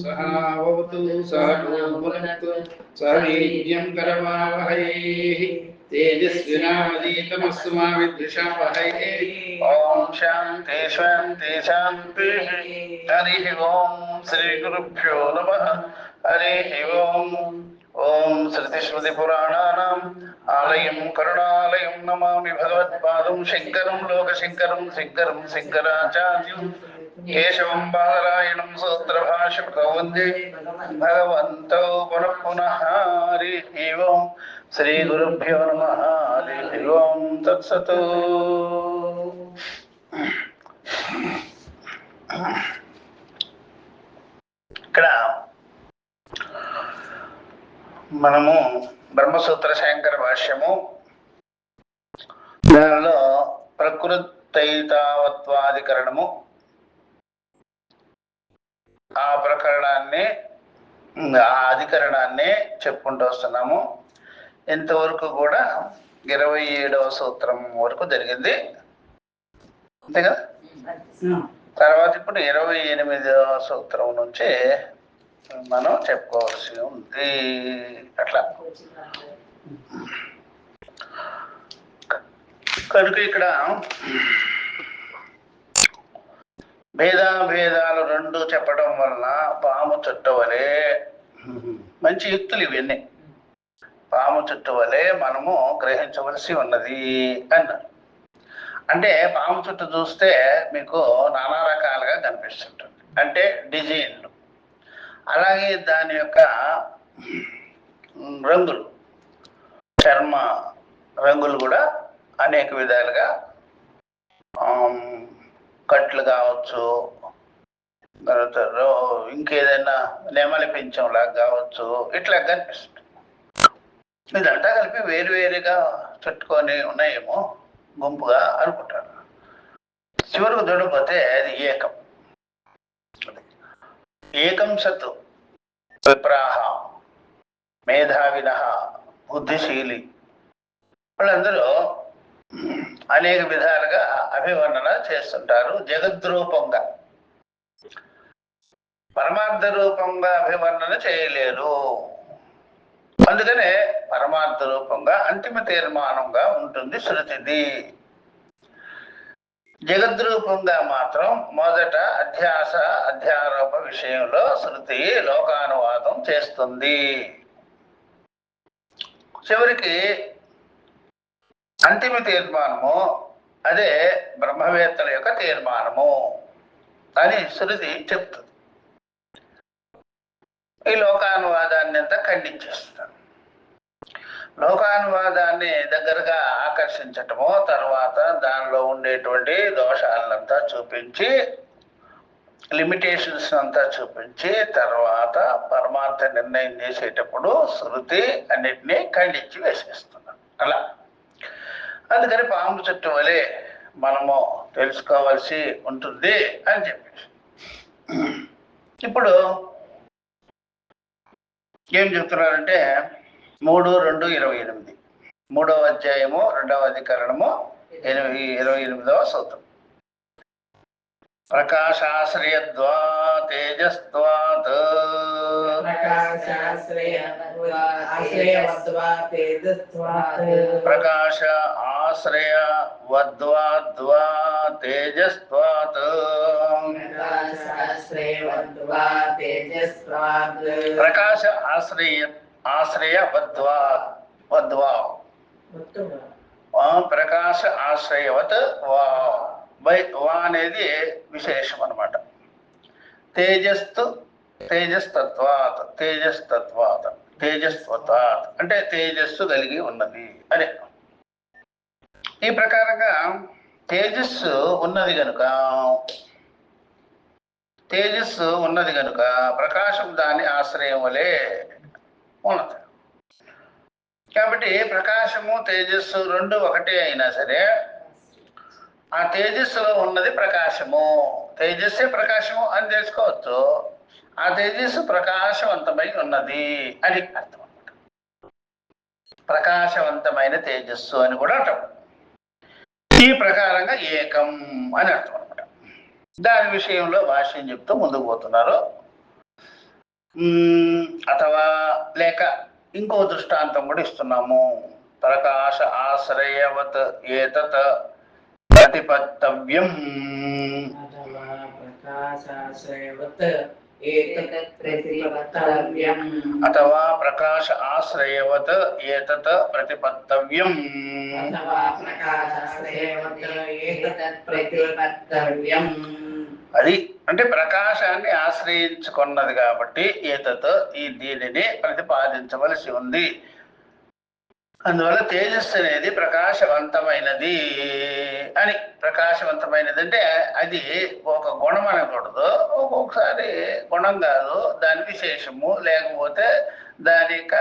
సహావతు సహనో భునక్తు సహ వీర్యం కరవావహై తేజస్వినావధీతమస్తు మా విద్విషావహై. ఓం శాంతి శాంతి శాంతి. హరి ఓం శ్రీ గురుభ్యో నమః. హరి ఓం. ఓం శృతిస్మృతిపురాణానాం ఆలయం కరుణాలయం నమామి భగవత్పాదం శంకరం లోకశంకరం శంకరం శంకరాచార్యం కేశవం బాదరాయణం సూత్రభాష్యం వందే భగవంతో పునః పునః. హరి ఓం శ్రీ గురుభ్యో నమః. హరి ఓం తత్సత్. ఇక్కడ మనము బ్రహ్మసూత్ర శంకర భాష్యము దానిలో ప్రకృతైతావత్వాధికరణము ఆ ప్రకరణాన్ని ఆ అధికరణాన్ని చెప్పుకుంటూ వస్తున్నాము. ఇంతవరకు కూడా 27వ సూత్రం వరకు జరిగింది అంతే కదా. తర్వాత ఇప్పుడు 28వ సూత్రం నుంచి మనం చెప్పుకోవాల్సి ఉంది. అట్లా కనుక ఇక్కడ భేదాభేదాలు రెండు చెప్పడం వలన పాము చుట్టు వలె, మంచి యుక్తులు ఇవన్నీ, పాము చుట్టు వలె మనము గ్రహించవలసి ఉన్నది అన్నారు. అంటే పాము చుట్టు చూస్తే మీకు నానా రకాలుగా కనిపిస్తుంటుంది, అంటే డిజైన్లు. అలాగే దాని యొక్క రంగులు, చర్మ రంగులు కూడా అనేక విధాలుగా, కట్లు కావచ్చు, తర్వాత ఇంకేదైనా నెమలి పింఛంలాగా కావచ్చు, ఇట్లా కనిపిస్తుంది. ఇదంతా కలిపి వేరువేరుగా చుట్టుకొని ఉన్నాయేమో గుంపుగా అనుకుంటారు. చివరకు దొడిపోతే అది ఏకం. ఏకం సత్ విప్రాహ మేధావిన బుద్ధిశీలి వాళ్ళందరూ అనేక విధాలుగా అభివర్ణన చేస్తుంటారు. జగద్రూపంగా, పరమార్థ రూపంగా అభివర్ణన చేయలేరు. అందుకనే పరమార్థ రూపంగా అంతిమ తీర్మానంగా ఉంటుంది శృతిది. జగద్రూపంగా మాత్రం మొదట అధ్యారోప విషయంలో శృతి లోకానువాదం చేస్తుంది. చివరికి అంతిమ తీర్మానము అదే బ్రహ్మవేత్తల యొక్క తీర్మానము అని శృతి చెప్తుంది. ఈ లోకానువాదాన్ని అంతా ఖండించేస్తున్నాను. లోకానువాదాన్ని దగ్గరగా ఆకర్షించటము, తర్వాత దానిలో ఉండేటువంటి దోషాలనంతా చూపించి, లిమిటేషన్స్ అంతా చూపించి, తర్వాత పరమార్థ నిర్ణయం చేసేటప్పుడు శృతి అన్నిటినీ ఖండించి వేసేస్తున్నాం. అలా అందుకని పాము చుట్టు వలె మనము తెలుసుకోవాల్సి ఉంటుంది అని చెప్పేసి ఇప్పుడు ఏం చెప్తున్నారంటే 3:2:28 3వ అధ్యాయము 2వ అధికరణము 28వ సూత్రం. ప్రకాశాశ్రయద్వా తేజస్త్వాత్ ప్రకాశ ఆశ్రయ వద్వాద్వా తేజస్త్వాత్ ప్రకాశ ఆశ్రయ వద్వా ప్రకాశ ఆశ్రయవత్ వా అనేది విశేషం అన్నమాట. తేజస్తత్వాత్ అంటే తేజస్సు కలిగి ఉన్నది అని. ఈ ప్రకారంగా తేజస్సు ఉన్నది కనుక ప్రకాశం దాని ఆశ్రయం వలె ఉన్నది. కాబట్టి ప్రకాశము తేజస్సు రెండు ఒకటే అయినా సరే ఆ తేజస్సులో ఉన్నది ప్రకాశము, తేజస్సే ప్రకాశము అని తెలుసుకోవచ్చు. ఆ తేజస్సు ప్రకాశవంతమై ఉన్నది అని అర్థం అన్నమాట. ప్రకాశవంతమైన తేజస్సు అని కూడా అంటాం. ఈ ప్రకారంగా ఏకం అని అర్థం అనమాట. దాని విషయంలో భాష్యం చెప్తూ ముందుకు పోతున్నారు. అథవా లేక ఇంకో దృష్టాంతం కూడా ఇస్తున్నాము. ప్రకాశ ఆశ్రయవత్ ఏతత్ ప్రతిపత్తవ్యం. అథవా ప్రకాశ ఆశ్రయవత్ ఏతత్ ప్రతిపత్తవ్యం. అది అంటే ప్రకాశాన్ని ఆశ్రయించుకున్నది కాబట్టి ఏతత్ ఈ దీనిని ప్రతిపాదించవలసి ఉంది. అందువల్ల తేజస్సు అనేది ప్రకాశవంతమైనది అని. ప్రకాశవంతమైనది అంటే అది ఒక గుణం అనకూడదు, ఒక్కొక్కసారి గుణం కాదు, దాని విశేషము, లేకపోతే దాని యొక్క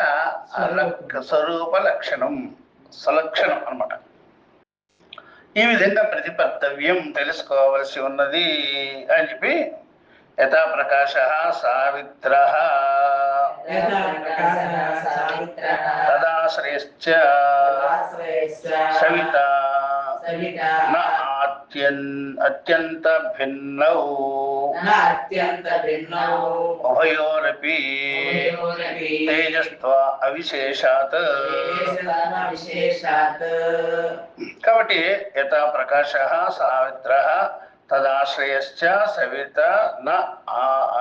స్వరూప లక్షణం, సలక్షణం అన్నమాట. ఈ విధంగా ప్రతిపత్తవ్యం తెలుసుకోవలసి ఉన్నది అని చెప్పి యథా ప్రకాశ సావిత్ర తదాశ్రయశ్చ సవిత న అత్యంత భిన్నౌ ఉభయోరపి తేజస్త్వ అవిశేషాత్. కాబట్టి యథా ప్రకాశ సావిత్ర తదాశ్రయశ్చ సవిత న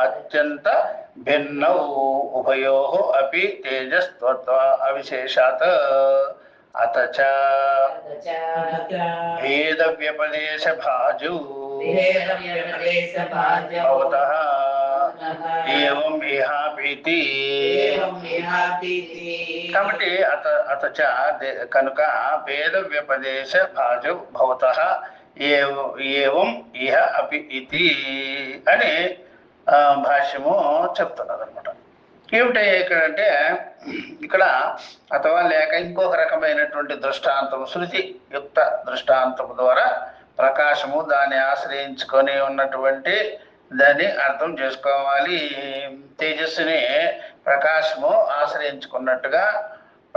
అత్యంత భిన్నౌ ఉభయోః అపి తేజస్త్వ అవిశేషాత్. అత చ భేద వ్యపదేశ భాజు భవతః ఏవం ఇహాపీతి. కాబట్టి అత చ కనుక భేద వ్యపదేశ భాజు భవతః ఏవం ఇహ అపి ఇతి అని భాష్యము చెప్తున్నది అనమాట. ఏమిటి ఇక్కడంటే, ఇక్కడ అథవా లేక ఇంకొక రకమైనటువంటి దృష్టాంతం, శృతి యుక్త దృష్టాంతం ద్వారా ప్రకాశము దాన్ని ఆశ్రయించుకొని ఉన్నటువంటి దాన్ని అర్థం చేసుకోవాలి. తేజస్సుని ప్రకాశము ఆశ్రయించుకున్నట్టుగా,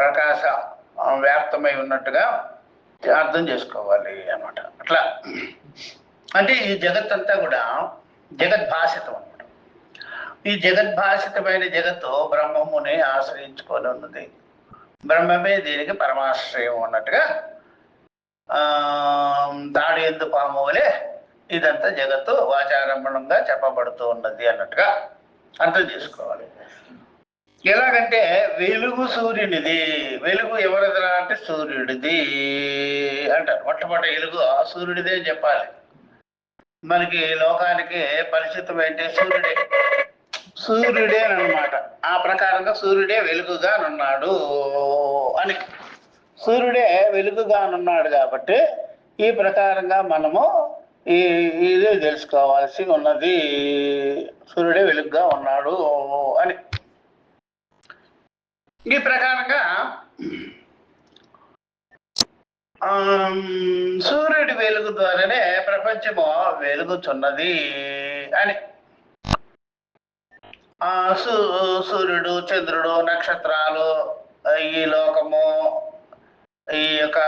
ప్రకాశ వ్యాప్తమై ఉన్నట్టుగా అర్థం చేసుకోవాలి అన్నమాట. అట్లా అంటే ఈ జగత్తంతా కూడా జగద్భాషితం అన్నమాట. ఈ జగద్భాషితమైన జగత్తు బ్రహ్మముని ఆశ్రయించుకొని ఉన్నది. బ్రహ్మమే దీనికి పరమాశ్రయం అన్నట్టుగా దాడి ఎందు పాము వలె ఇదంతా జగత్తు వాచారంభణంగా చెప్పబడుతూ ఉన్నది అన్నట్టుగా అర్థం చేసుకోవాలి. ఎలాగంటే వెలుగు సూర్యునిది. వెలుగు ఎవరిదిరా అంటే సూర్యుడిది అంటారు. మొట్టమొదటి వెలుగు సూర్యుడిదే చెప్పాలి. మనకి లోకానికి పరిచితం ఏంటి? సూర్యుడే అన్నమాట. ఆ ప్రకారంగా సూర్యుడే వెలుగుగానున్నాడు అని. సూర్యుడే వెలుగుగానున్నాడు కాబట్టి ఈ ప్రకారంగా మనము ఇదే తెలుసుకోవాల్సి ఉన్నది. సూర్యుడే వెలుగుగా ఉన్నాడు అని. ఈ ప్రకారంగా సూర్యుడి వెలుగు ద్వారానే ప్రపంచము వెలుగుచున్నది అని. సూర్యుడు, చంద్రుడు, నక్షత్రాలు, ఈ లోకము, ఈ యొక్క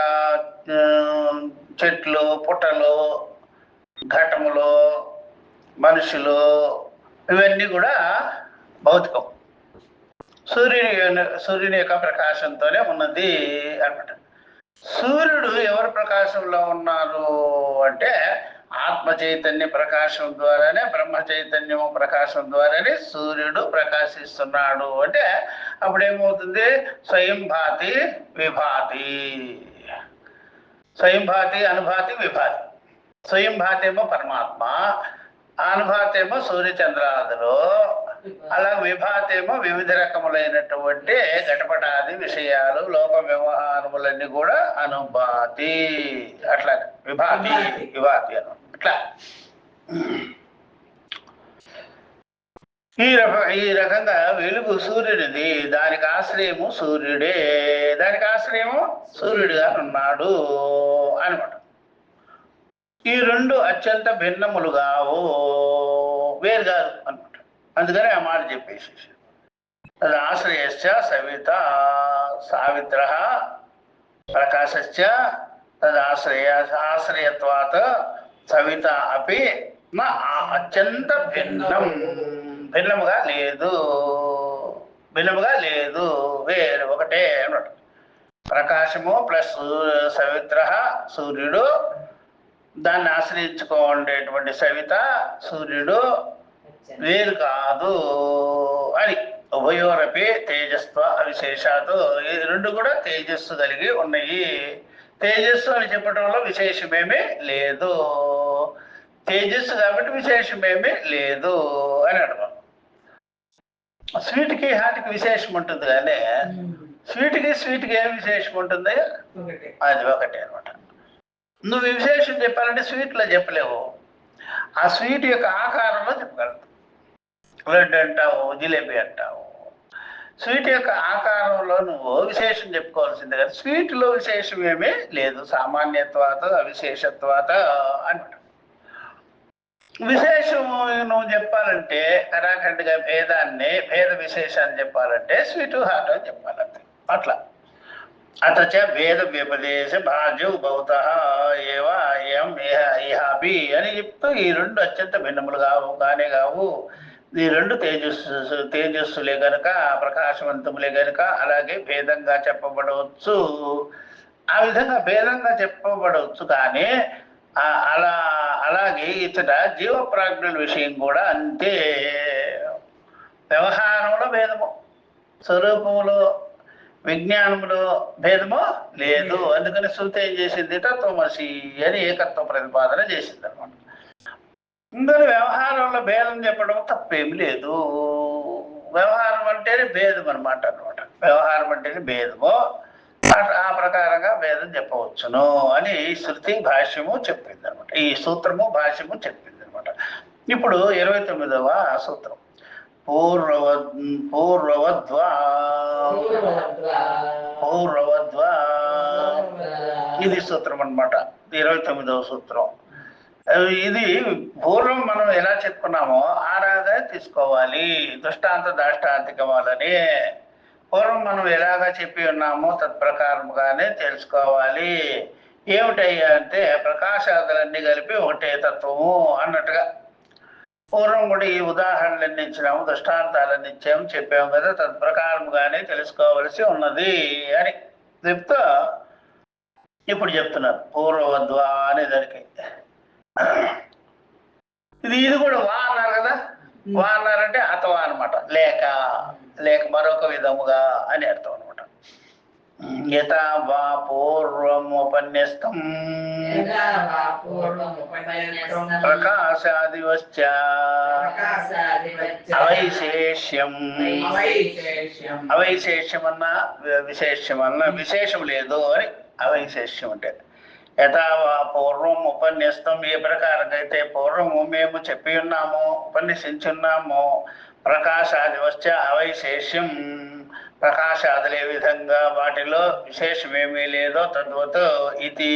చెట్లు, పుట్టలు, ఘటములు, మనుషులు, ఇవన్నీ కూడా భౌతికం. సూర్యుని యొక్క ప్రకాశంతోనే ఉన్నది అన్నమాట. సూర్యుడు ఎవరి ప్రకాశంలో ఉన్నారు అంటే ఆత్మ చైతన్య ప్రకాశం ద్వారానే, బ్రహ్మ చైతన్యము ప్రకాశం ద్వారానే సూర్యుడు ప్రకాశిస్తున్నాడు. అంటే అప్పుడేమవుతుంది? స్వయం భాతి విభాతి. స్వయం భాతి, అనుభాతి, విభాతి. స్వయం భాతి ఏమో పరమాత్మ, అనుభాతి ఏమో సూర్యచంద్రాదులు, అలా విభాతేమో వివిధ రకములైనటువంటి ఘటపటాది విషయాలు, లోక వ్యవహారములన్నీ కూడా అనుభాతి. అట్లా విభాతి విభాతి అను. ఇట్లా ఈ రకంగా వెలుగు సూర్యుడిది, దానికి ఆశ్రయము సూర్యుడే, దానికి ఆశ్రయము సూర్యుడిగా ఉన్నాడు అనమాట. ఈ రెండు అత్యంత భిన్నములుగావు, వేరు కాదు అనమాట. అందుకని ఆ మాట చెప్పేసి అది ఆశ్రయశ్చ సవిత సావిత్ర ప్రకాశశ్చ తదాశ్రయత్వాత్ సవిత అపి నా అత్యంత భిన్నం, భిన్నముగా లేదు, భిన్నముగా లేదు, వేరు ఒకటే అన్నమాట. ప్రకాశము ప్లస్ సవిత్ర సూర్యుడు, దాన్ని ఆశ్రయించుకోండేటువంటి సవిత సూర్యుడు వేరు కాదు అని. ఉభయోరపి తేజస్వ అవిశేషాలు, ఈ రెండు కూడా తేజస్సు కలిగి ఉన్నాయి. తేజస్సు అని చెప్పడంలో విశేషమేమీ లేదు, తేజస్సు కాబట్టి విశేషమేమీ లేదు అని అడగం. స్వీట్కి హార్ట్కి విశేషం ఉంటుంది, కానీ స్వీట్కి ఏం విశేషం ఉంటుంది? అది ఒకటే అనమాట. నువ్వు విశేషం చెప్పాలంటే స్వీట్లో చెప్పలేవు, ఆ స్వీట్ యొక్క ఆకారంలో చెప్పగలవు. లడ్డు అంటావు, జిలేబీ అంటావు, స్వీట్ యొక్క ఆకారంలో నువ్వు విశేషం చెప్పుకోవాల్సిందే కదా. స్వీట్లో విశేషం ఏమీ లేదు, సామాన్యత్వాత అవిశేషత్వాత అనమాట. విశేషము నువ్వు చెప్పాలంటే కరాఖండిగా భేదాన్ని, భేద విశేషాన్ని చెప్పాలంటే స్వీటు హార్ట్ అని చెప్పాలంటే అట్లా. అతచ భేద వ్యపదేశ భాజ్యు భౌత ఏవ ఏం ఇహాబి అని చెప్తూ ఈ రెండు అత్యంత భిన్నములు కానే కావు. ఈ రెండు తేజస్సులే గనుక, ప్రకాశవంతములే గనుక అలాగే భేదంగా చెప్పబడవచ్చు. ఆ విధంగా భేదంగా చెప్పబడవచ్చు, కానీ అలాగే ఇతడ జీవప్రాజ్ఞుల విషయం కూడా అంతే. వ్యవహారంలో భేదము, స్వరూపములో విజ్ఞానములో భేదము లేదు. అందుకని శృతి ఏం చేసింది? తత్వమసి అని ఏకత్వ ప్రతిపాదన చేసింది అనమాట. ఇందులో వ్యవహారంలో భేదం చెప్పడం తప్పేమి లేదు. వ్యవహారం అంటేనే భేదం అనమాట. వ్యవహారం అంటేనే భేదము, ఆ ప్రకారంగా భేదం చెప్పవచ్చును అని శృతి భాష్యము చెప్పింది అనమాట. ఈ సూత్రము భాష్యము చెప్పింది అనమాట. ఇప్పుడు 29వ సూత్రం పూర్వవద్వా ఇది సూత్రం అనమాట. 29వ సూత్రం. ఇది పూర్వం మనం ఎలా చెప్పుకున్నామో ఆరాగా తీసుకోవాలి, దృష్టాంత దాష్టాంతికమాలని. పూర్వం మనం ఎలాగా చెప్పి ఉన్నామో తత్ప్రకారముగానే తెలుసుకోవాలి. ఏమిటయ్యా అంటే ప్రకాశాదులన్నీ కలిపి ఒకటే తత్వము అన్నట్టుగా. పూర్వం కూడా ఈ ఉదాహరణలన్నీ ఇచ్చినాము, దృష్టాంతాలన్నీ ఇచ్చాము, చెప్పాము కదా, తత్ప్రకారముగానే తెలుసుకోవలసి ఉన్నది అని చెప్తా ఇప్పుడు చెప్తున్నారు. పూర్వవద్వా అనే దానికి ఇది కూడా వా అన్నారు కదా. వా అన్నారంటే అథవా అనమాట, లేక మరొక విధముగా అని అర్థం అనమాట. యథా వా పూర్వముపన్యస్తం ప్రకాశాదివశ్చ అవైశేష్యం. అవైశేష్యం అన్నా విశేష్యం అన్నా విశేషం లేదు అని అవైశేష్యం అంటే. యథా వా పూర్వం ఉపన్యస్తం, ఏ ప్రకారంగా అయితే పూర్వము మేము చెప్పి ఉన్నాము, ఉపన్యసించున్నాము, ప్రకాశాదివశ్చ అవైశేష్యం, ప్రకాశాదులే విధంగా వాటిలో విశేషమేమీ లేదో తద్వత్ ఇది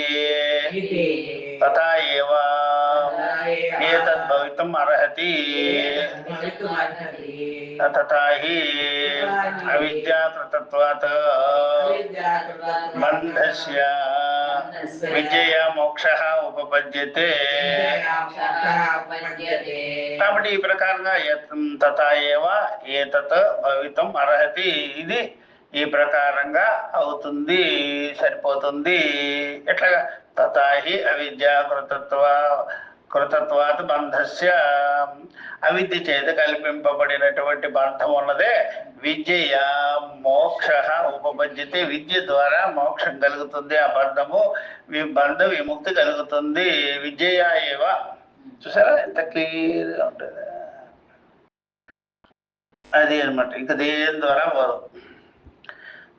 తథా ఏవ ఏతద్భవితుం అర్హతి తథా హి అవిద్యాకృతత్వాత్ బంధస్య విద్యయా మోక్షః ఉపపద్యతే. కాబట్టి ఈ ప్రకారంగా తథా ఏవ ఏతత్ భవితుం అర్హతి, ఇది ఈ ప్రకారంగా అవుతుంది, సరిపోతుంది. ఎట్లాగా? తథా హి కృతత్వాత్ బంధస్య, అవిద్య చేత కల్పింపబడినటువంటి బంధం ఉన్నదే విద్య మోక్ష ఉపపద్యతే, విద్య ద్వారా మోక్షం కలుగుతుంది, ఆ బంధ విముక్తి కలుగుతుంది. విద్యయా ఏవ. చూసారా ఎంత క్లియర్గా ఉంటుంది అది అనమాట. ఇంకా దేని ద్వారా పోదు.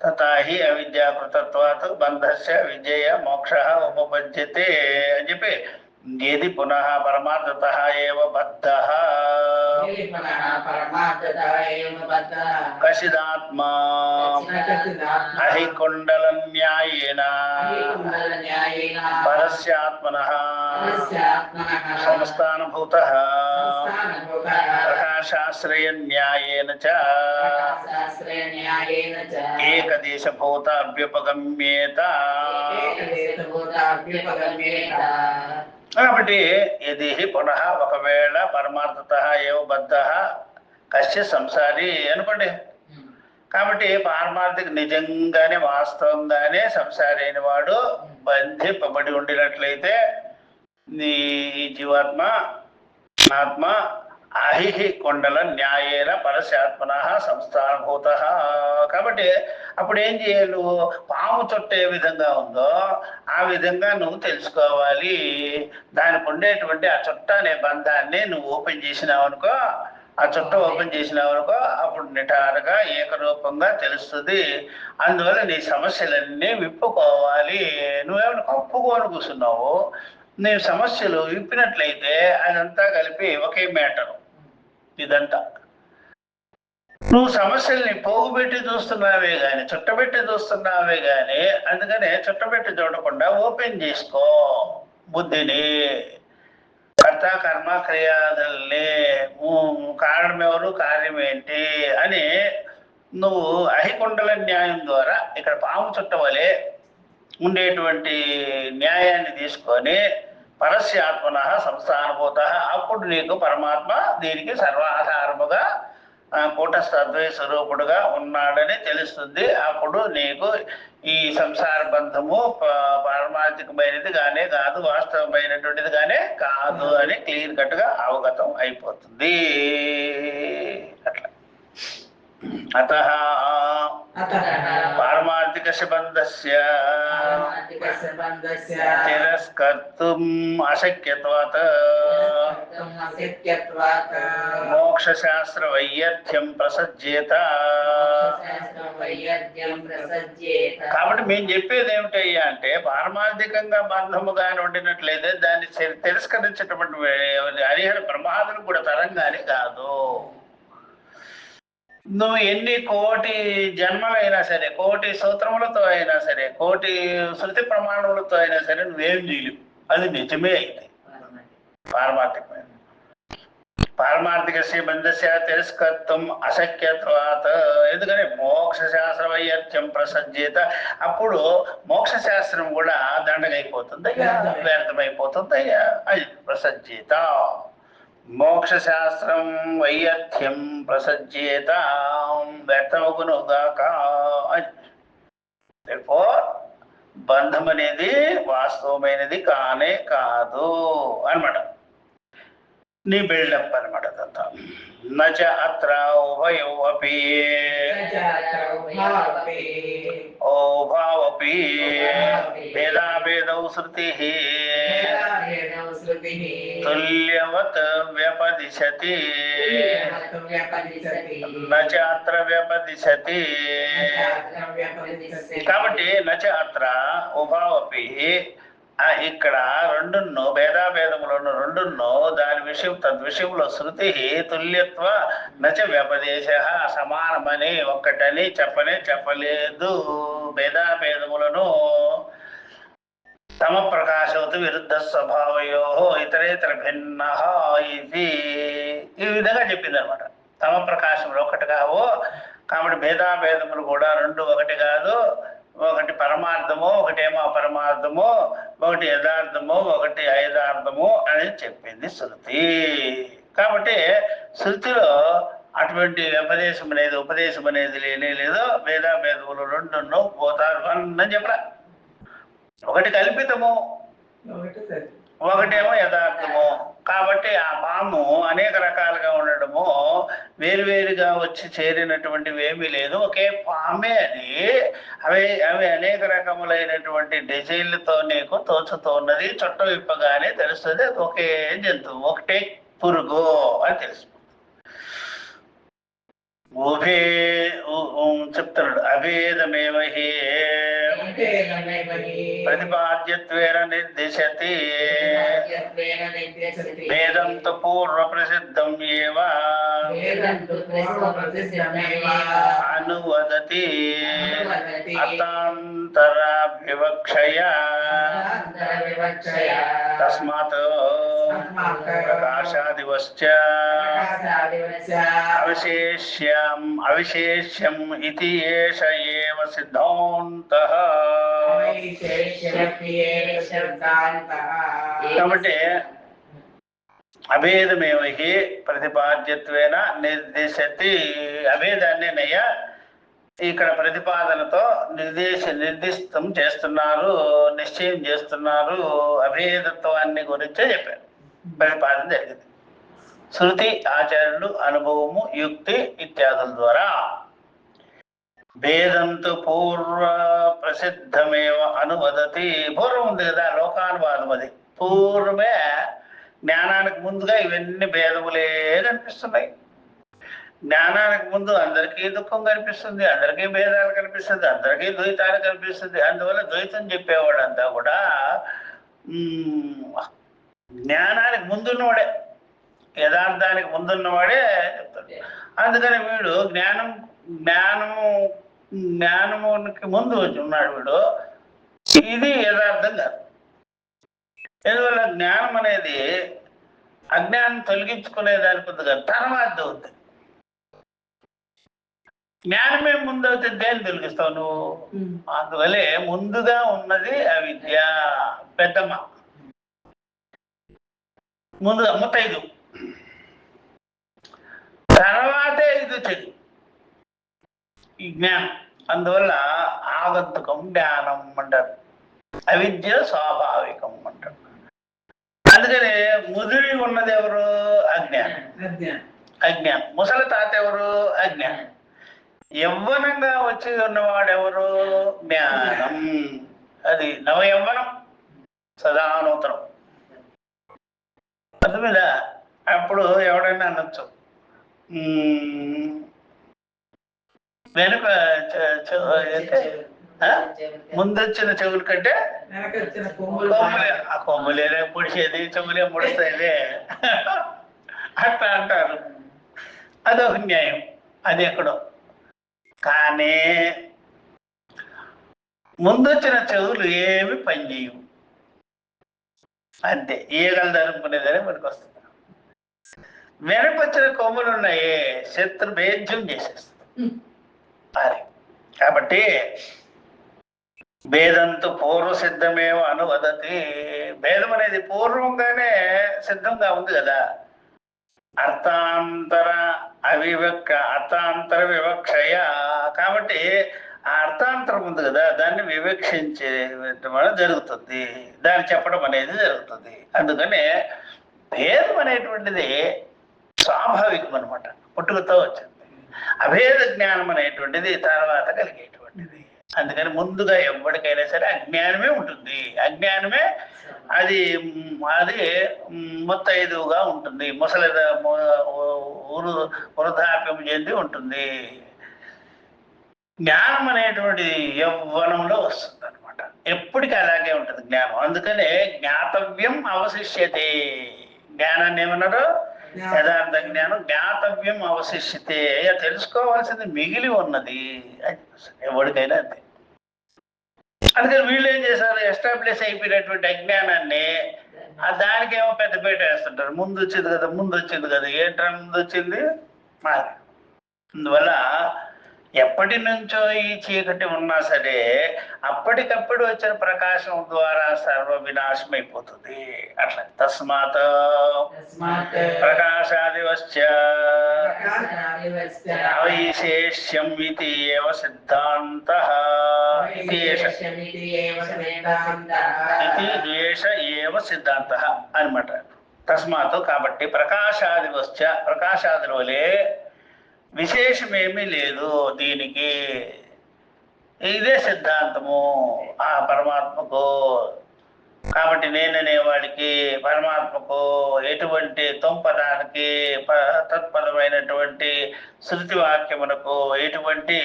తథా హి అవిద్యాకృతత్వాత్ బంధస్య విద్యయ మోక్ష ఉపపద్యతే అని చెప్పి, ఏది పునః పరమార్థతః ఏవ బద్ధః కసిదాత్మా అహి కుండల న్యాయేన పరస్యాత్మనః సంస్థానభూతః ప్రకాశాశ్రయ న్యాయేన చ ఏకదేశభూత అభ్యుపగమ్యేత. కాబట్టి ఇది పునః ఒకవేళ పరమార్థత ఏవ బద్ధ కశ్య సంసారి అనుకోండి. కాబట్టి పారమార్థిక నిజంగానే వాస్తవంగానే సంసారి అయిన వాడు బంధింపబడి ఉండినట్లయితే నీ జీవాత్మ ఆత్మ అహిహి కొండల న్యాయేన పరస్యాత్మన సంస్థానభూత. కాబట్టి అప్పుడు ఏం చేయాలి? నువ్వు పాము చుట్ట ఏ విధంగా ఉందో ఆ విధంగా నువ్వు తెలుసుకోవాలి. దానికి ఉండేటువంటి ఆ చుట్ట అనే బంధాన్ని నువ్వు ఓపెన్ చేసినావు అనుకో, ఆ చుట్ట ఓపెన్ చేసినావు అనుకో, అప్పుడు నిటారుగా ఏకరూపంగా తెలుస్తుంది. అందువల్ల నీ సమస్యలన్నీ విప్పుకోవాలి. నువ్వేమైనా కప్పుకొని కూర్చున్నావు. నీ సమస్యలు విప్పినట్లయితే అదంతా కలిపి ఒకే మ్యాటర్. ఇదంతా నువ్వు సమస్యల్ని పోగుబెట్టి చూస్తున్నావే గాని, చుట్టబెట్టి చూస్తున్నావే గాని, అందుకనే చుట్టబెట్టి చూడకుండా ఓపెన్ చేసుకో బుద్ధిని. కర్త కర్మ క్రియాదల్ని, కారణం ఎవరు, కార్యం ఏంటి అని నువ్వు అహికొండల న్యాయం ద్వారా ఇక్కడ పాము చుట్టవలే ఉండేటువంటి న్యాయాన్ని తీసుకొని పరస్యాత్మన సంస్థానభూత. అప్పుడు నీకు పరమాత్మ దీనికి సర్వాధారముగా కూటస్థ అద్వైత స్వరూపుడుగా ఉన్నాడని తెలుస్తుంది. అప్పుడు నీకు ఈ సంసార బంధము పారమార్థికమైనది గానే కాదు, వాస్తవమైనటువంటిది గానే కాదు అని క్లియర్ కట్ గా అవగతం అయిపోతుంది. అట్లా అతః పారమార్థిక బంధస్య తిరస్కర్తుం అశక్యత్వాత్ మోక్షశాస్త్ర వైయర్థ్యం ప్రసజ్యేత. కాబట్టి మేము చెప్పేది ఏమిటయ్యా అంటే, పారమార్థికంగా బంధముగానే ఉండినట్లయితే దాన్ని తిరస్కరించేటువంటి హరిహర బ్రహ్మాదులు కూడా తరంగానే కాదు. నువ్వు ఎన్ని కోటి జన్మలైనా సరే, కోటి సూత్రములతో అయినా సరే, కోటి శృతి ప్రమాణములతో అయినా సరే నువ్వేం చేయలేవు. అది నిజమే అయితే పారమార్థికమైన. పారమార్థిక బంధస్య తిరస్కర్తం అశక్యత్వాత్. ఎందుకని మోక్ష శాస్త్ర వైయర్థ్యం ప్రసజ్యేత. అప్పుడు మోక్ష శాస్త్రం కూడా దండగైపోతుందయ్యా, వ్యర్థమైపోతుందయ్యా. అది ప్రసజ్యేత. మోక్ష శాస్త్రం వైయర్థ్యం ప్రసజ్యేత, వ్యర్థమగునుగాక. బంధం అనేది వాస్తవమైనది కానే కాదు అన్నమాట. నీ బిల్డప్ అనమాట అదంతా. నచ అత్ర ఉభయో అపి ఓభావపి భేదాభేదౌ శృతి తుల్యవత్ వ్యపదిశతి నచ అత్ర వ్యపదిశతి. కాబట్టి నచ అత్ర ఉభావపి, ఇక్కడ రెండున్నో భేదాభేదములను రెండున్నో దాని విషయం తద్విషయంలో శృతి తుల్యత్వ నచ వ్యపదేశ సమానమని ఒక్కటని చెప్పలేదు. భేదాభేదములను తమ ప్రకాశవతు విరుద్ధ స్వభావయో ఇతరేతర భిన్న ఇది ఈ విధంగా చెప్పింది అనమాట. తమ ప్రకాశములు ఒకటి కావు, కాబట్టి భేదాభేదములు కూడా రెండు ఒకటి కాదు. ఒకటి పరమార్థము, ఒకటేమో అపరమార్థము, ఒకటి యథార్థము, ఒకటి ఐదార్థము అని చెప్పింది శృతి. కాబట్టి శృతిలో అటువంటి వ్యపదేశం అనేది ఉపదేశం అనేది లేనే లేదు. భేదాభేదములు రెండున్నో పోతారు అని చెప్పరా. ఒకటి కల్పితము, ఒకటేమో యథార్థము. కాబట్టి ఆ పాము అనేక రకాలుగా ఉండడము, వేరువేరుగా వచ్చి చేరినటువంటివి ఏమీ లేదు, ఒకే పామే అది. అవి అనేక రకములైనటువంటి డిజైన్లతో నీకు తోచుతున్నది. చుట్ట విప్పగానే తెలుస్తుంది అది ఒకే జంతువు, ఒకటే పురుగు అని తెలుసు. ఊభే చెప్తున్నాడు. అభేదమేవ హి ప్రతిపాద్యత్వేన నిర్దిశతి భేదం తు పూర్వ ప్రసిద్ధం ఏవ అనువదతి అతాంతరాభివక్షయా తస్మాత్ ప్రకాశాదివశ్చ అవిశేష్యం ఇతి ఏష ఏవ సిద్ధాంతః. కాబట్టి అభేదమేవహి ప్రతిపాద్యత్వేన నిర్దిశతి, అభేదాన్నేనయ్యా ఇక్కడ ప్రతిపాదనతో నిర్దిష్టం చేస్తున్నారు, నిశ్చయం చేస్తున్నారు. అభేదత్వాన్ని గురించే చెప్పారు, ప్రతిపాదన జరిగింది. శృతి, ఆచార్యులు, అనుభవము, యుక్తి ఇత్యాదుల ద్వారా. భేదంతు పూర్వ ప్రసిద్ధమేవ అనువదతి. పూర్వం ఉంది కదా లోకానువాదం, అది పూర్వమే. జ్ఞానానికి ముందుగా ఇవన్నీ భేదములే కనిపిస్తున్నాయి. జ్ఞానానికి ముందు అందరికీ దుఃఖం కనిపిస్తుంది, అందరికీ భేదాలు కనిపిస్తుంది, అందరికీ ద్వైతాలు కనిపిస్తుంది. అందువల్ల ద్వైతం చెప్పేవాడంతా కూడా జ్ఞానానికి ముందున్నవాడే, యథార్థానికి ముందున్నవాడే చెప్తాడు. అందుకని వీడు జ్ఞానమునికి ముందు వచ్చి ఉన్నాడు వీడు. ఇది యథార్థం కాదు. ఎందువల్ల జ్ఞానం అనేది అజ్ఞానం తొలగించుకునే దానికి ఉంది కదా, తర్వాత అవుతుంది. జ్ఞానమే ముందు అవుతుంది, దేన్ని తొలగిస్తావు నువ్వు? అందువల్లే ముందుగా ఉన్నది అవిద్య, పెద్దమ్మ. ముందుగా ముత్తైదు, తర్వాతే ఇది వచ్చేది ఈ జ్ఞానం. అందువల్ల ఆగంతుకం జ్ఞానం అంటారు, అవిద్య స్వాభావికం అంటారు. అందుకని ముదిరి ఉన్నది ఎవరు? అజ్ఞానం. ముసలి తాత ఎవరు? అజ్ఞానం. యవ్వనంగా వచ్చి ఉన్నవాడెవరు? జ్ఞానం. అది నవ యవ్వనం, సదానూతనం. అర్థమేదా? అప్పుడు ఎవడైనా అనొచ్చు, వెనుక ముందొచ్చిన చెవుల కంటే కొమ్ములేనే పొడిచేది, చెవులే ముడుస్తాయిలే అట్లా అంటారు. అదొక న్యాయం, అది ఎక్కడో. కానీ ముందొచ్చిన చెవులు ఏమి పనిచేయవు, అంతే. ఈగలు జరుపుకునేదని మనకు వస్తుంది. వెనకొచ్చిన కొమ్ములు ఉన్నాయి, శత్రు భేద్యం చేసేస్తుంది. అది కాబట్టి భేదంతో పూర్వ సిద్ధమేమో అనువదతి. భేదం అనేది పూర్వంగానే సిద్ధంగా ఉంది కదా. అర్థాంతర వివక్షయ. కాబట్టి ఆ అర్థాంతరం ఉంది కదా, దాన్ని వివక్షించే జరుగుతుంది, దాన్ని చెప్పడం అనేది జరుగుతుంది. అందుకనే భేదం అనేటువంటిది స్వాభావికం అనమాట, పుట్టుకతో వచ్చింది. అభేద జ్ఞానం అనేటువంటిది తర్వాత కలిగేటువంటిది. అందుకని ముందుగా ఎవరికైనా సరే అజ్ఞానమే ఉంటుంది. అజ్ఞానమే అది ముత్తైదువుగా ఉంటుంది, ముసలి వృద్ధాప్యం చెంది ఉంటుంది. జ్ఞానం అనేటువంటిది యవ్వనంలో వస్తుంది అనమాట, ఎప్పటికీ అలాగే ఉంటుంది జ్ఞానం. అందుకనే జ్ఞాతవ్యం అవశిష్యతే. జ్ఞానాన్ని ఏమన్నారు? యథార్థ జ్ఞానం జ్ఞాతవ్యం అవశిష్యతే. తెలుసుకోవాల్సింది మిగిలి ఉన్నది, ఎవరికైనా అంతే. అందుకని వీళ్ళు ఏం చేశారు? ఎస్టాబ్లిష్ అయిపోయినటువంటి అజ్ఞానాన్ని దానికేమో పెద్దపేట వేస్తుంటారు. ముందు వచ్చింది కదా, ఏంట్రా ముందు వచ్చింది? మాది. అందువల్ల ఎప్పటి నుంచో ఈ చీకటి ఉన్నా సరే అప్పటికప్పుడు వచ్చిన ప్రకాశం ద్వారా సర్వ వినాశం అయిపోతుంది. అట్లా తస్మాత్ ప్రకాశాదివశ్చ అవైశేష్యం ఇది ఏవ సిద్ధాంతః. ఇది ఏష ఏవ సిద్ధాంతః అన్నమాట. తస్మాత్ కాబట్టి ప్రకాశాదివశ్చ, ప్రకాశాదుల వలె విశేషమేమీ లేదు దీనికి. ఇదే సిద్ధాంతము ఆ పరమాత్మకు. కాబట్టి నేననేవాడికి పరమాత్మకు ఎటువంటి తొంపదానికి తత్పరమైనటువంటి శృతి వాక్యమునకు ఎటువంటి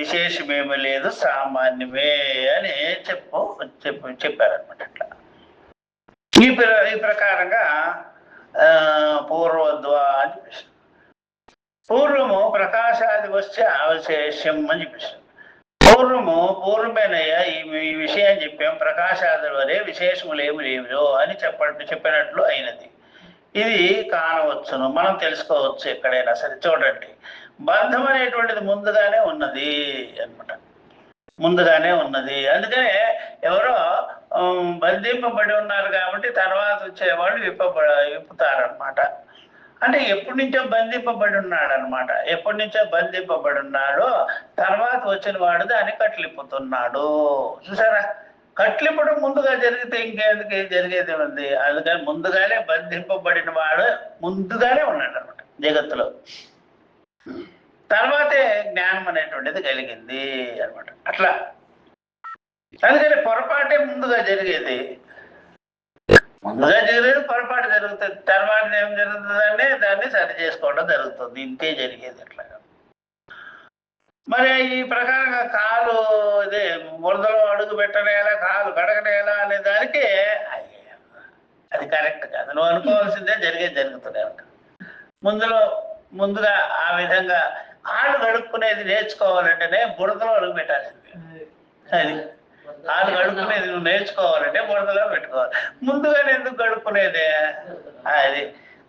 విశేషమేమీ లేదు, సామాన్యమే అని చెప్పారనమాట. అట్లా ఈ ప్రకారంగా పూర్వద్వా అని పూర్వము ప్రకాశాది వచ్చే అవశేషం అని చెప్పేసి పూర్వమేనయ్యా ఈ విషయం చెప్పాం. ప్రకాశాదుల వరే విశేషములు ఏమి లేవు అని చెప్పినట్లు అయినది. ఇది కానవచ్చును, మనం తెలుసుకోవచ్చు ఎక్కడైనా సరే. చూడండి, బంధం అనేటువంటిది ముందుగానే ఉన్నది అనమాట, ముందుగానే ఉన్నది. అందుకనే ఎవరో బంధింపబడి ఉన్నారు కాబట్టి తర్వాత వచ్చేవాళ్ళు విప్పుతారనమాట. అంటే ఎప్పటి నుంచో బంధింపబడి ఉన్నాడు అనమాట. ఎప్పటి నుంచో బంధింపబడి ఉన్నాడో తర్వాత వచ్చిన వాడు దాన్ని కట్లిప్పుతున్నాడు. చూసారా, కట్లిప్పడం ముందుగా జరిగితే ఇంకెందుకు జరిగేది ఉంది. అందుకని ముందుగానే బంధింపబడిన వాడు ముందుగానే ఉన్నాడు అనమాట జగత్తులో. తర్వాతే జ్ఞానం అనేటువంటిది కలిగింది అనమాట. అట్లా అందుకని పొరపాటే ముందుగా జరిగేది. ముందుగా జరిగేది పొరపాటు జరుగుతుంది, తర్వాత ఏం జరుగుతుందంటే దాన్ని సరి చేసుకోవడం జరుగుతుంది. ఇంతే జరిగేది. అట్లాగా మరి ఈ ప్రకారంగా కాలు ఇదే బురదలో అడుగు పెట్టనేలా, కాలు కడగనేలా అనే దానికి అది కరెక్ట్ కాదు. నువ్వు అనుకోవాల్సిందే జరుగుతుంది అంట. ముందుగా ఆ విధంగా కాళ్ళు కడుక్కునేది నేర్చుకోవాలంటేనే బురదలో అడుగు పెట్టాల్సిందే. అది కాళ్ళు కడుక్కునేది నువ్వు నేర్చుకోవాలంటే బురదలో పెట్టుకోవాలి. ముందుగానే ఎందుకు కడుక్కునేదే? అది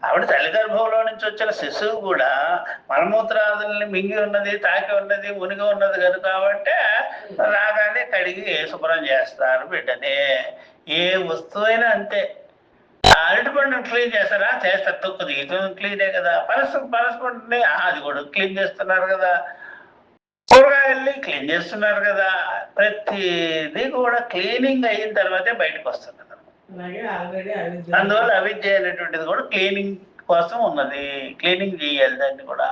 ఆవిడ తల్లి గర్భంలో నుంచి వచ్చిన శిశువు కూడా మలమూత్రాదుల్ని మింగి ఉన్నది, తాకి ఉన్నది, మునిగి ఉన్నది కనుక కాబట్టి రాగానే కడిగి శుభ్రం చేస్తారు బిడ్డని. ఏ వస్తువైనా అంతే. అరటిపండు క్లీన్ చేస్తారా? చేస్తారు. తొక్కు దిగుతుంది, క్లీనే కదా. పనసపండుని అది కూడా క్లీన్ చేస్తున్నారు కదా. కూరగాయల్ని క్లీన్ చేస్తున్నారు కదా. ప్రతిదీ కూడా క్లీనింగ్ అయిన తర్వాతే బయటకు వస్తుంది. అందువల్ల అవిద్య అనేటువంటిది కూడా క్లీనింగ్ కోసం ఉన్నది. క్లీనింగ్ చేయాలి దాన్ని కూడా.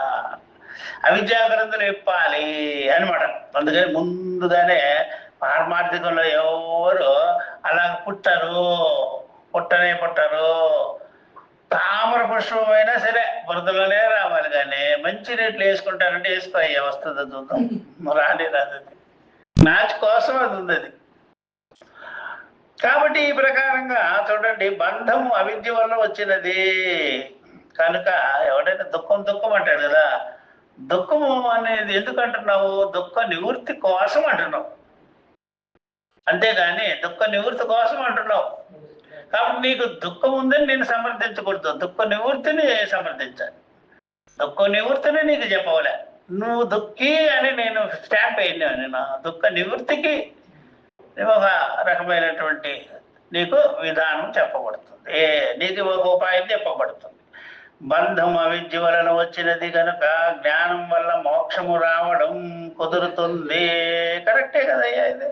అవిద్యా గ్రంథులు ఇప్పాలి అనమాట. అందుకని ముందుగానే పారమార్థికంలో ఎవరు అలా పుట్టరు. తామర పుష్పమైనా సరే బురదలోనే రావాలి. కానీ మంచి రేట్లు వేసుకుంటారంటే వేసుకో, వస్తుంది చూద్దాం. రాదు. నాచు కోసం అది ఉంది. అది కాబట్టి ఈ ప్రకారంగా చూడండి, బంధము అవిద్య వల్ల వచ్చినది కనుక ఎవడైనా దుఃఖం అంటాడు కదా. దుఃఖము అనేది ఎందుకు అంటున్నావు? దుఃఖ నివృత్తి కోసం అంటున్నావు, అంతేగాని దుఃఖ నివృత్తి కోసం అంటున్నావు. కాబట్టి నీకు దుఃఖం ఉందని నేను సమర్థించకూడదు, దుఃఖ నివృత్తిని సమర్థించాలి. దుఃఖ నివృత్తిని నీకు చెప్పవలే. నువ్వు దుఃఖి అని నేను స్టాంప్ అయినా, నేను దుఃఖ నివృత్తికి ఒక రకమైనటువంటి నీకు విధానం చెప్పబడుతుంది, నీకు ఒక ఉపాయం చెప్పబడుతుంది. బంధం అవిద్య వలన వచ్చినది కనుక జ్ఞానం వల్ల మోక్షము రావడం కుదురుతుంది. కరెక్టే కదయ్యా ఇది.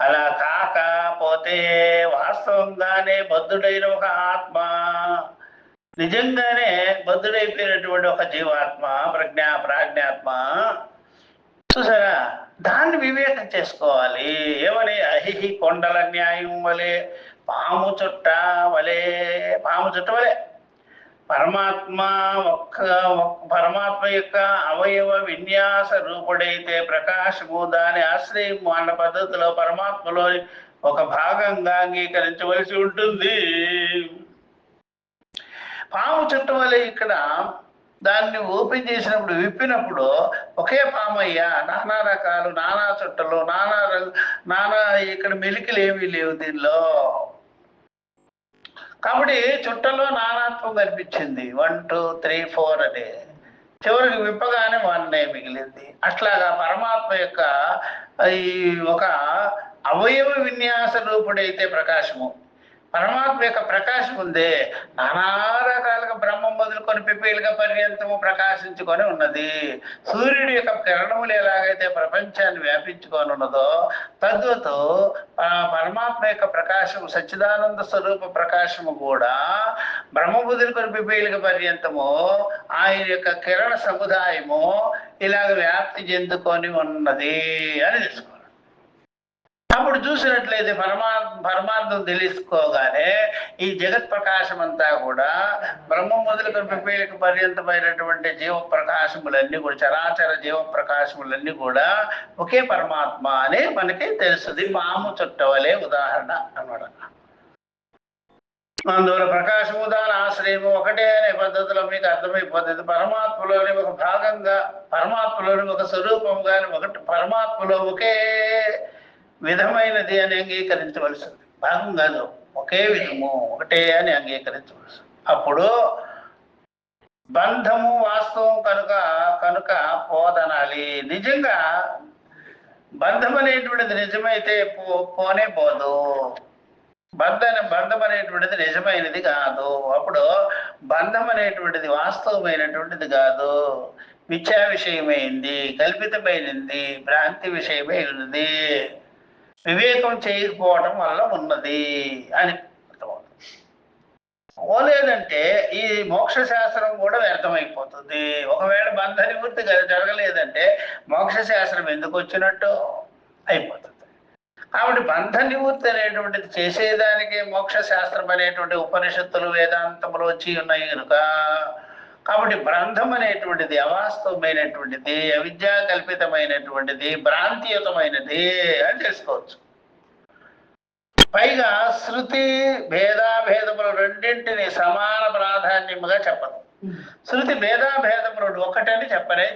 అలా కాకపోతే వాస్తవంగానే బద్ధుడైన ఒక ఆత్మ, నిజంగానే బద్ధుడైపోయినటువంటి ఒక జీవాత్మ, ప్రాజ్ఞాత్మ చూసారా, దాన్ని వివేకం చేసుకోవాలి. ఏమని? అహిహి కొండల న్యాయం వలె పాము చుట్ట వలె పరమాత్మ యొక్క అవయవ విన్యాస రూపుడైతే ప్రకాశము దాని ఆశ్రయం అన్న పద్ధతిలో పరమాత్మలోని ఒక భాగంగా అంగీకరించవలసి ఉంటుంది. పాము చుట్ట వలె ఇక్కడ దాన్ని ఓపెన్ చేసినప్పుడు, విప్పినప్పుడు ఒకే పామయ్యా, నానా రకాలు, నానా చుట్టలు, నానా ఇక్కడ మెలికలు ఏమీ లేవు దీనిలో. కాబట్టి చుట్టలో నానాత్వం కనిపించింది. 1 2 3 4 అని. చివరికి విప్పగానే 1 మిగిలింది. అట్లాగా పరమాత్మ యొక్క ఈ ఒక అవయవ విన్యాస రూపుడైతే ప్రకాశము, పరమాత్మ యొక్క ప్రకాశం ఉందే నానా రకాలుగా బ్రహ్మం మొదలుకొని పిపీలుగా పర్యంతము ప్రకాశించుకొని ఉన్నది. సూర్యుడి యొక్క కిరణములు ఎలాగైతే ప్రపంచాన్ని వ్యాపించుకొని ఉన్నదో తద్వత్ పరమాత్మ యొక్క ప్రకాశము, సచ్చిదానంద స్వరూప ప్రకాశము కూడా బ్రహ్మ మొదలుకొని పిపీలుగా పర్యంతము ఆయన యొక్క కిరణ సముదాయము ఇలాగ వ్యాప్తి చెందుకొని ఉన్నది అని తెలుసుకోవాలి. అప్పుడు చూసినట్లయితే పరమార్థం తెలుసుకోగానే ఈ జగత్ ప్రకాశం అంతా కూడా బ్రహ్మ మొదలుకొని పిపీలిక పర్యంతమైనటువంటి జీవ ప్రకాశములన్నీ కూడా, చరాచర జీవ ప్రకాశములన్నీ కూడా ఒకే పరమాత్మ అని మనకి తెలుస్తుంది. పాము చుట్టవలే ఉదాహరణ అన్నమాట. అందువల్ల ప్రకాశము దాని ఆశ్రయము ఒకటే అనే పద్ధతిలో మీకు అర్థమైపోతుంది. పరమాత్మలోని ఒక భాగంగా, పరమాత్మలోని ఒక స్వరూపంగాని, ఒకటి పరమాత్మలో ఒకే విధమైనది అని అంగీకరించవలసింది. భాగం కాదు, ఒకే విధము, ఒకటే అని అంగీకరించవలసింది. అప్పుడు బంధము వాస్తవం కనుక పోదనాలి. నిజంగా బంధం అనేటువంటిది నిజమైతే పోనే పోదు. బంధం అనేటువంటిది నిజమైనది కాదు. అప్పుడు బంధం అనేటువంటిది వాస్తవమైనటువంటిది కాదు, మిథ్యా విషయమైంది, కల్పితమైనది, భ్రాంతి విషయమై ఉన్నది, వివేకం చేయకపోవడం వల్ల ఉన్నది అని అర్థమవుతుంది. లేదంటే ఈ మోక్ష శాస్త్రం కూడా వ్యర్థమైపోతుంది. ఒకవేళ బంధ నివృత్తి జరగలేదంటే మోక్ష శాస్త్రం ఎందుకు వచ్చినట్టు అయిపోతుంది. కాబట్టి బంధ నివృత్తి అనేటువంటిది చేసేదానికి మోక్ష శాస్త్రం అనేటువంటి ఉపనిషత్తులు, వేదాంతములు వచ్చి ఉన్నాయి కనుక, కాబట్టి బంధం అనేటువంటిది అవాస్తవమైనటువంటిది, అవిద్యా కల్పితమైనటువంటిది, భ్రాంతియుతమైనది అని తెలుసుకోవచ్చు. పైగా శృతి భేదాభేదములు రెండింటిని సమాన ప్రాధాన్యముగా చెప్పదు. శృతి భేదాభేదములు ఒకటని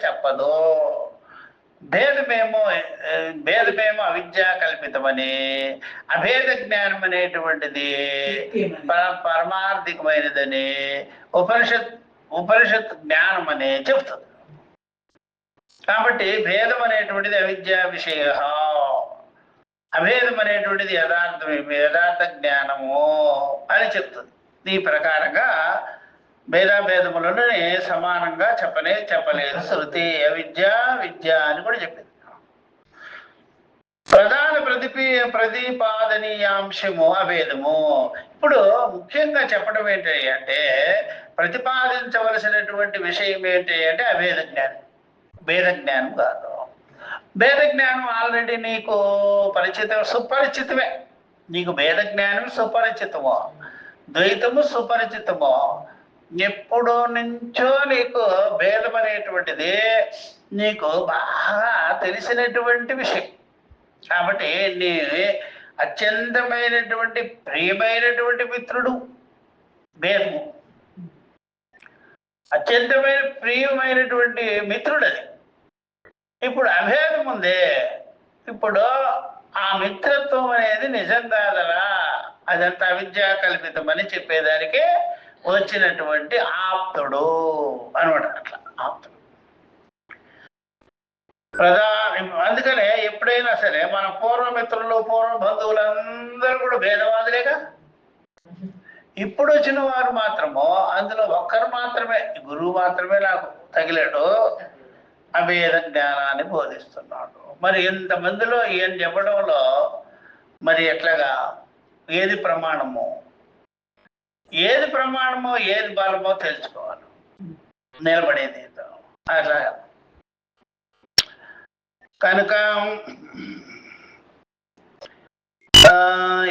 చెప్పదు. భేదమేమో అవిద్యా కల్పితమని, అభేద జ్ఞానం అనేటువంటిది పరమార్థికమైనదని ఉపనిషత్ జ్ఞానం అని చెబుతుంది. కాబట్టి భేదం అనేటువంటిది అవిద్యా విషయ, అభేదం అనేటువంటిది యథార్థ జ్ఞానము అని చెప్తుంది. ఈ ప్రకారంగా భేదాభేదములను సమానంగా చెప్పలేదు శృతి. విద్య అని కూడా చెప్పింది. ప్రధాన ప్రతిపాదనీయాంశము అభేదము. ఇప్పుడు ముఖ్యంగా చెప్పడం ఏంటి అంటే, ప్రతిపాదించవలసినటువంటి విషయం ఏంటి అంటే అభేద జ్ఞానం, భేద జ్ఞానం కాదు. భేద జ్ఞానం ఆల్రెడీ నీకు సుపరిచితమే. నీకు భేద జ్ఞానం సుపరిచితము, ద్వైతము సుపరిచితము. ఎప్పుడో నుంచో నీకు భేదం అనేటువంటిది నీకు బాగా తెలిసినటువంటి విషయం. కాబట్టి నీ అత్యంతమైనటువంటి ప్రియమైనటువంటి మిత్రుడు భేదము, అత్యంతమైన ప్రియమైనటువంటి మిత్రుడు అది. ఇప్పుడు అభేదం ఉంది. ఇప్పుడు ఆ మిత్రత్వం అనేది నిజం కాదరా, అదంతా అవిద్యా కల్పితం అని చెప్పేదానికి వచ్చినటువంటి ఆప్తుడు అనమాట. అట్లా ఆప్తుడు అందుకనే ఎప్పుడైనా సరే మన పూర్వమిత్రులు, పూర్వ బంధువులందరూ కూడా భేదవాదులేగా. ఇప్పుడు వచ్చిన వారు మాత్రము అందులో ఒక్కరు మాత్రమే, గురువు మాత్రమే నాకు తగిలాడు, అభేద జ్ఞానాన్ని బోధిస్తున్నాడు. మరి ఇంతమందిలో ఈయన చెప్పడంలో మరి ఎట్లాగా, ఏది ప్రమాణమో ఏది బలమో తెలుసుకోవాలి, నిలబడేది అట్లా. కనుక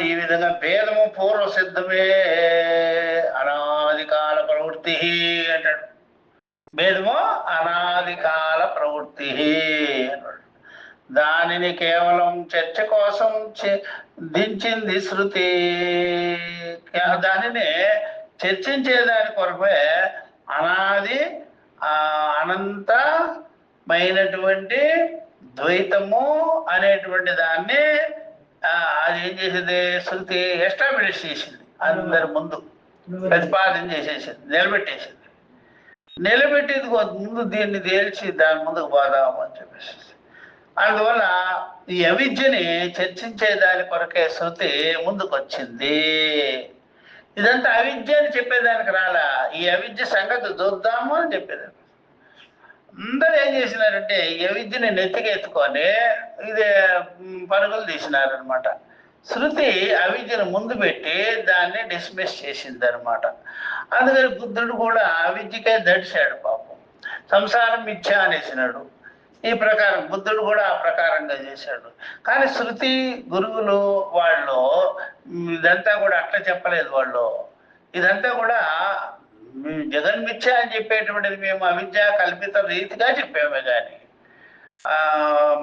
ఈ విధంగా భేదము పూర్వ సిద్ధమే, అనాది కాల ప్రవృత్తి అంటాడు. భేదము అనాది కాల ప్రవృత్తి అన్నాడు. దానిని కేవలం చర్చ కోసం దించింది శృతి. దానిని చర్చించేదాని కొరకే అనాది అనంతమైనటువంటి ద్వైతము అనేటువంటి దాన్ని అది ఏం చేసింది, శృతి ఎస్టాబ్లిష్ చేసింది, అందరి ముందు ప్రతిపాదన చేసేసింది, నిలబెట్టేది ముందు దీన్ని తేల్చి దాని ముందుకు పోదామని చెప్పేసి. అందువల్ల ఈ అవిద్యని చర్చించేదాని కొరకే శృతి ముందుకు వచ్చింది. ఇదంతా అవిద్య అని చెప్పేదానికి రాలా, ఈ అవిద్య సంగతి చూద్దాము అని చెప్పేదాన్ని. అందరూ ఏం చేసినారంటే ఈ అవిద్యని నెత్తికెత్తుకొని ఇదే పరుగులు తీసినారనమాట. శృతి అవిద్యను ముందు పెట్టి దాన్ని డిస్మిస్ చేసింది అనమాట. అందుకని బుద్ధుడు కూడా అవిద్యకే దడిశాడు పాపం, సంసారం మిథ్య అనేసినాడు. ఈ ప్రకారం బుద్ధుడు కూడా ఆ ప్రకారంగా చేశాడు. కానీ శృతి గురువులు వాళ్ళు ఇదంతా కూడా అట్లా చెప్పలేదు. వాళ్ళు ఇదంతా కూడా జగన్మిథ్య అని చెప్పేటువంటిది మేము అవిద్యా కల్పిత రీతిగా చెప్పేమే కానీ,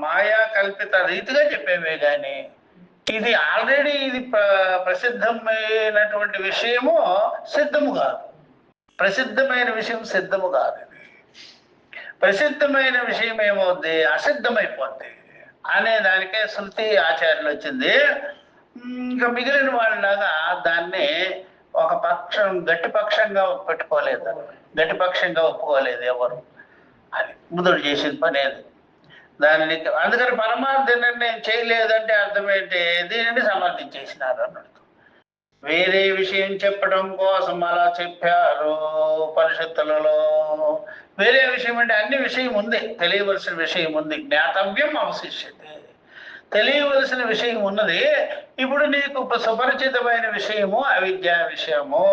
మాయా కల్పిత రీతిగా చెప్పేమే కానీ ఇది ఆల్రెడీ ఇది ప్రసిద్ధమైనటువంటి విషయము సిద్ధము కాదు. ప్రసిద్ధమైన విషయం సిద్ధము కాదు. ఇది ప్రసిద్ధమైన విషయం ఏమవుద్ది, అసిద్ధమైపోద్ది అనే దానికే శృతి ఆచార్యులు వచ్చింది. ఇంకా మిగిలిన వాళ్ళలాగా దాన్ని ఒక పక్షం గట్టిపక్షంగా పెట్టుకోలేదు, గట్టిపక్షంగా ఒప్పుకోలేదు ఎవరు. అది బుద్ధుడు చేసిన పని అది. దానిని అందుకని పరమార్థ నిర్ణయం చేయలేదంటే అర్థం ఏంటి, దీనిని సమర్థించేసినారు అన్నట్టు. వేరే విషయం చెప్పడం కోసం అలా చెప్పారు ఉపనిషత్తులలో. వేరే విషయం అంటే అన్ని విషయం ఉంది, తెలియవలసిన విషయం ఉంది. జ్ఞాతవ్యం అవశిష్యతే, తెలియవలసిన విషయం ఉన్నది. ఇప్పుడు నీకు సుపరిచితమైన విషయము అవిద్యా విషయము,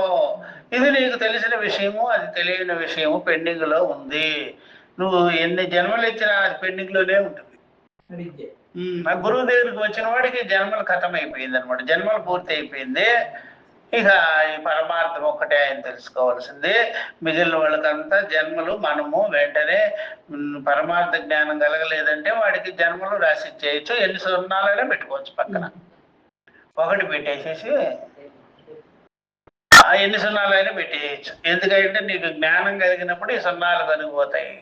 ఇది నీకు తెలిసిన విషయము, అది తెలియని విషయము పెండింగ్ లో ఉంది. నువ్వు ఎన్ని జన్మలు ఇచ్చినా అది పెండింగ్ లోనే ఉంటుంది. గురువు దగ్గరికి వచ్చిన వాడికి జన్మలు ఖతం అయిపోయింది అనమాట, జన్మలు పూర్తి అయిపోయింది. ఇక ఈ పరమార్థం ఒక్కటే ఆయన తెలుసుకోవాల్సింది. మిగిలిన వాళ్ళకంతా జన్మలు. మనము వెంటనే పరమార్థ జ్ఞానం కలగలేదంటే వాడికి జన్మలు రాసి చేయొచ్చు, ఎన్ని సున్నాలైనా పెట్టుకోవచ్చు పక్కన. ఒకటి పెట్టేసేసి ఎన్ని సున్నాలైనా పెట్టేయచ్చు. ఎందుకంటే నీకు జ్ఞానం కలిగినప్పుడు ఈ సున్నాలు కరిగిపోతాయి.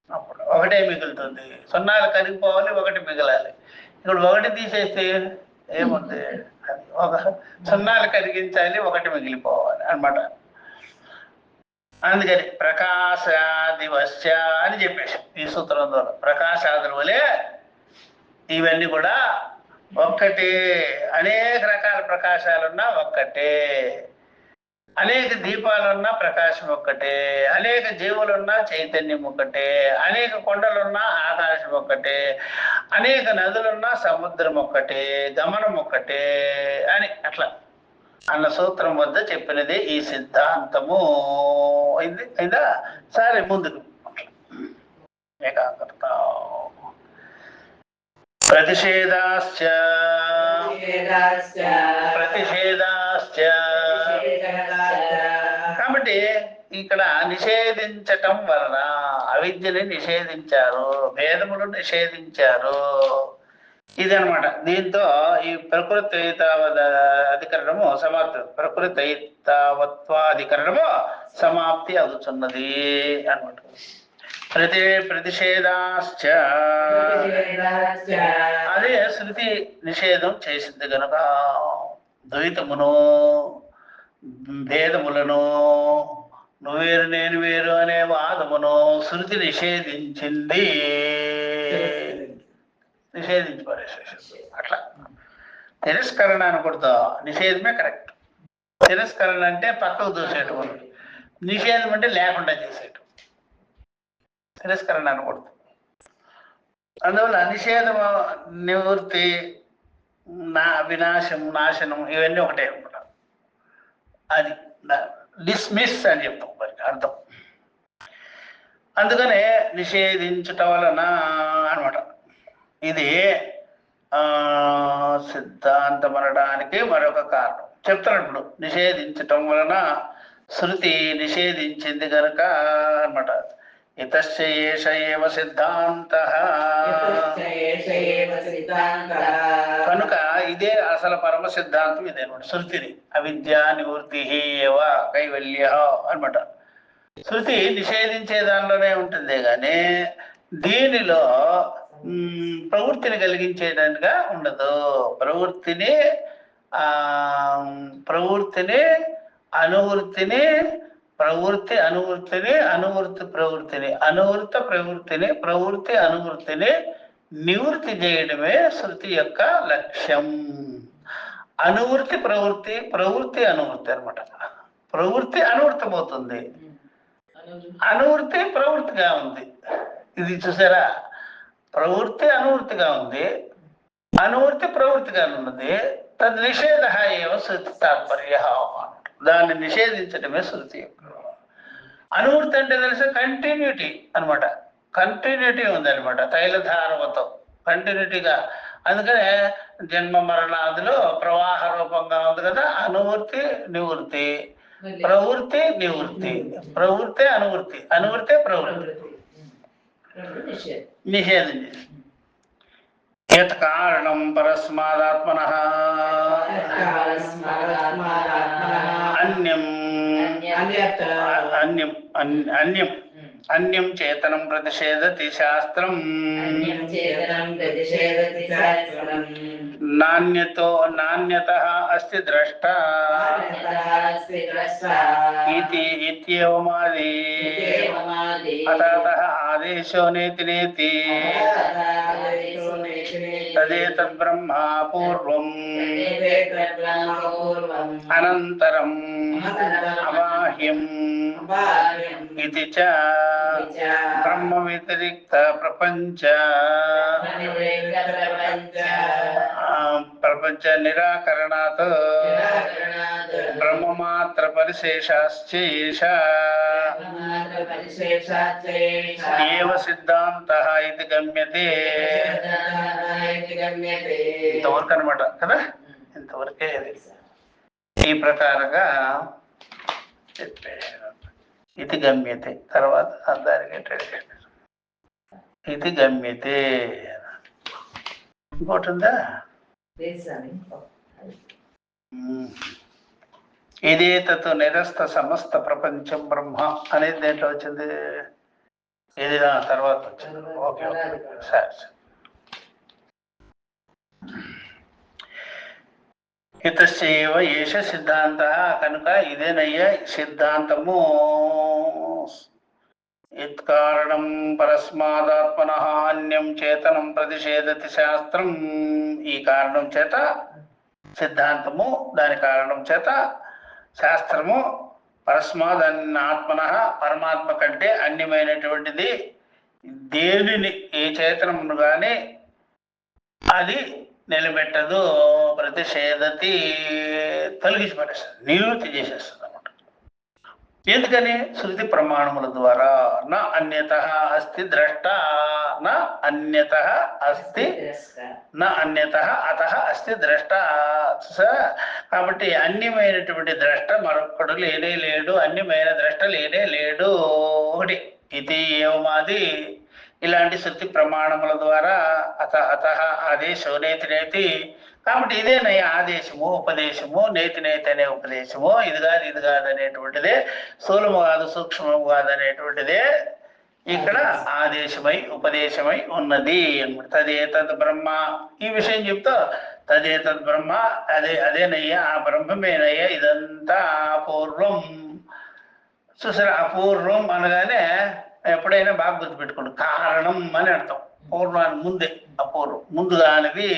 అప్పుడు ఒకటే మిగులుతుంది. సున్నాలు కరిగిపోవాలి, ఒకటి మిగలాలి. ఇప్పుడు ఒకటి తీసేస్తే ఏముంది, ఒక సున్నాలు కరిగించాలి, ఒకటి మిగిలిపోవాలి అన్నమాట. అందుకని ప్రకాశాదివశ్య అని చెప్పేసి ఈ సూత్రం ద్వారా ప్రకాశాదుల వలె ఇవన్నీ కూడా ఒక్కటే. అనేక రకాల ప్రకాశాలున్నా ఒక్కటే, అనేక దీపాలున్నా ప్రకాశం ఒక్కటే, అనేక జీవులున్నా చైతన్యం ఒక్కటే, అనేక కొండలున్నా ఆకాశం ఒక్కటే, అనేక నదులున్నా సముద్రం ఒక్కటే, గమనం ఒక్కటే అని అట్లా అన్న సూత్రం వద్ద చెప్పినది ఈ సిద్ధాంతము. అయిందా? సరే ముందుకు ఏకాగ్రత. ప్రతిషేధాశ్చ కాబట్టి ఇక్కడ నిషేధించటం వలన అవిద్యని నిషేధించారు, భేదములు నిషేధించారు. ఇదనమాట. దీంతో ఈ అధికరణము సమాప్తి, ప్రకృతైతావత్వాధికరణము సమాప్తి అవుతున్నది అనమాట. ప్రతిషేధాశ్చ అదే శృతి నిషేధం చేసింది కనుక ద్వైతమును భేదములను నువ్వేరు నేను వేరు అనే వాదమును శృతి నిషేధించింది, నిషేధించి పరేసేసింది. అట్లా తిరస్కరణ అనకూడదు, నిషేధమే కరెక్ట్. తిరస్కరణ అంటే పక్కకు దూసేటువంటి, నిషేధం అంటే లేకుండా చేసేటు. తిరస్కరణ అనకూడదు. అందువల్ల నిషేధం, నివృత్తి, వినాశం, నాశనం ఇవన్నీ ఒకటే అనమాట. అది డిస్మిస్ అని చెప్తాం మరి అర్థం. అందుకనే నిషేధించటం వలన అనమాట. ఇది సిద్ధాంతం అనడానికి మరొక కారణం చెప్తాను. ఇప్పుడు నిషేధించటం వలన శృతి నిషేధించింది కనుక అనమాట. ఇతశ్చ ఏష ఏవ సిద్ధాంతః, కనుక ఇదే అసలు పరమ సిద్ధాంతం ఇదే అనమాట. శృతిని అవిద్యా నివృత్తి ఏవ కైవల్య అనమాట. శృతి నిషేధించే దానిలోనే ఉంటుంది కానీ దీనిలో ప్రవృత్తిని కలిగించేదానిగా ఉండదు. ప్రవృత్తిని అనువృత్తిని, ప్రవృత్తి అనువృత్తిని, అనువృత్తి ప్రవృత్తిని, అనువృత్త ప్రవృత్తిని, ప్రవృత్తి అనువృత్తిని నివృత్తి చేయడమే శృతి యొక్క లక్ష్యం. అనువృత్తి ప్రవృత్తి, ప్రవృత్తి అనువృత్తి అనమాట. ప్రవృత్తి అనువృత్తమవుతుంది, అనువృత్తి ప్రవృత్తిగా ఉంది. ఇది చూసారా, ప్రవృత్తి అనువృత్తిగా ఉంది, అనువృత్తి ప్రవృత్తిగా ఉన్నది. తద్ నిషేధ ఏవ శృతి తాత్పర్య, దాన్ని నిషేధించడమే శృతి యొక్క. అనువృత్తి అంటే తెలిసి కంటిన్యూటీ అనమాట, కంటిన్యూటీ ఉంది అనమాట. తైలధారవతో కంటిన్యూటీగా. అందుకనే జన్మ మరణాదులు ప్రవాహ రూపంగా ఉంది కదా. అనువృత్తి నివృత్తి, ప్రవృత్తి నివృత్తి, ప్రవృత్తి అనువృత్తి, అనువృత్తి ప్రవృత్తి, నిషేధం చేసి యత్ కారణం పరస్మాదాత్మనః అన్యం అన్యం అన్యం అన్యం చేతనం ప్రతిషేధతి శాస్త్రం నాణ్యతో నాణ్యతః అస్తి ద్రష్ట ఇతి ఇత్యేవమాది అతః ఆదేశో నేతి నేతి తదేతద్బ్రహ్మ పూర్వం అనంతరం అబాహ్యం ఇది చ బ్రహ్మ వ్యతిరిక్త ప్రపంచ ప్రపంచ నిరాకరణాత్ బ్రహ్మమాత్ర పరిశేషాశ్చ ఏవ సిద్ధాంతః ఇది గమ్యతే. ఇంతవరకు అనమాట కదా, ఇంతవరకే ఈ ప్రకారంగా చెప్పారు. ఇది గమ్యతే, తర్వాత దానికి ఇది గమ్యతే ఇంకోటి ఉందా? ఇదే తత్ నిరస్త సమస్త ప్రపంచం బ్రహ్మ అనేది దేంట్లో వచ్చింది? ఇది తర్వాత వచ్చింది. ఓకే సరే. ఇతస్యైవ ఏష సిద్ధాంత, కనుక ఇదేనయ్యా సిద్ధాంతము. యత్కారణం పరస్మాదాత్మనః అన్యం చేతనం ప్రతిషేధతి శాస్త్రం. ఈ కారణం చేత సిద్ధాంతము, దాని కారణం చేత శాస్త్రము పరస్మాద్ ఆత్మనః పరమాత్మ కంటే అన్యమైనటువంటిది దేనిని, ఏ చేతనమును కానీ అది నిలబెట్టదు. ప్రతిషేధతి తొలగించి పడేస్తుంది, నివృత్తి చేసేస్తుంది అన్నమాట. ఎందుకని? శృతి ప్రమాణముల ద్వారా. నా అన్యతః అస్తి ద్రష్ట, నా అన్యతః అస్తి, నా అన్యతః అతః అస్తి ద్రష్ట. కాబట్టి అన్యమైనటువంటి ద్రష్ట మరొక్కడు లేనే లేడు, అన్యమైన ద్రష్ట లేనే లేడు. ఒకటి ఇది ఏవమాది, ఇలాంటి శృతి ప్రమాణముల ద్వారా అతః ఆదేశో నేతి నేతి. కాబట్టి ఇదేనయ్య ఆదేశము, ఉపదేశము, నేతి నేతి అనే ఉపదేశము. ఇది కాదు అనేటువంటిదే, స్థూలము కాదు సూక్ష్మము కాదు అనేటువంటిదే ఇక్కడ ఆదేశమై ఉపదేశమై ఉన్నది. తదేతద్ బ్రహ్మ, ఈ విషయం చెప్తా. తదేతద్ బ్రహ్మ, అదేనయ్యా, ఆ బ్రహ్మమేనయ్యా ఇదంతా. అపూర్వం చూసారా, అపూర్వం అనగానే ఎప్పుడైనా బాగా గుర్తుపెట్టుకోండి, కారణం అని అర్థం. పూర్వానికి ముందే, అపూర్వం ముందుగానిది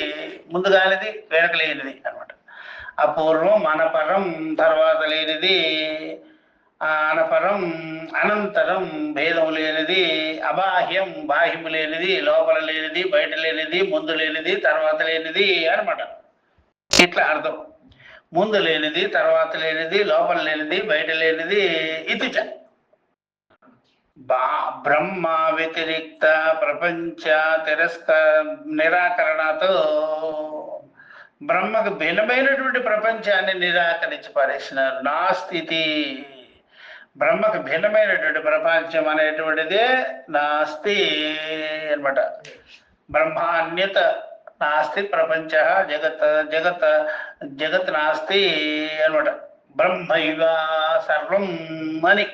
వెనక లేనిది అనమాట. అపూర్వం అనపరం, తర్వాత లేనిది. అనపరం అనంతరం, భేదము లేనిది. అబాహ్యం, బాహ్యము లేనిది, లోపల లేనిది, బయట లేనిది, ముందు లేనిది, తర్వాత లేనిది అనమాట. ఇట్లా అర్థం. ముందు లేనిది, తర్వాత లేనిది, లోపల లేనిది, బయట లేనిది. ఇది బ్రహ్మ వ్యతిరిక్త ప్రపంచ నిరాకరణతో బ్రహ్మకు భిన్నమైనటువంటి ప్రపంచాన్ని నిరాకరించి పారేసినారు. నా స్థితి, బ్రహ్మకు భిన్నమైనటువంటి ప్రపంచం అనేటువంటిదే నాస్తి అనమాట. బ్రహ్మాన్యత నాస్తి ప్రపంచ జగత్ నాస్తి అనమాట. బ్రహ్మైవ సర్వం అని,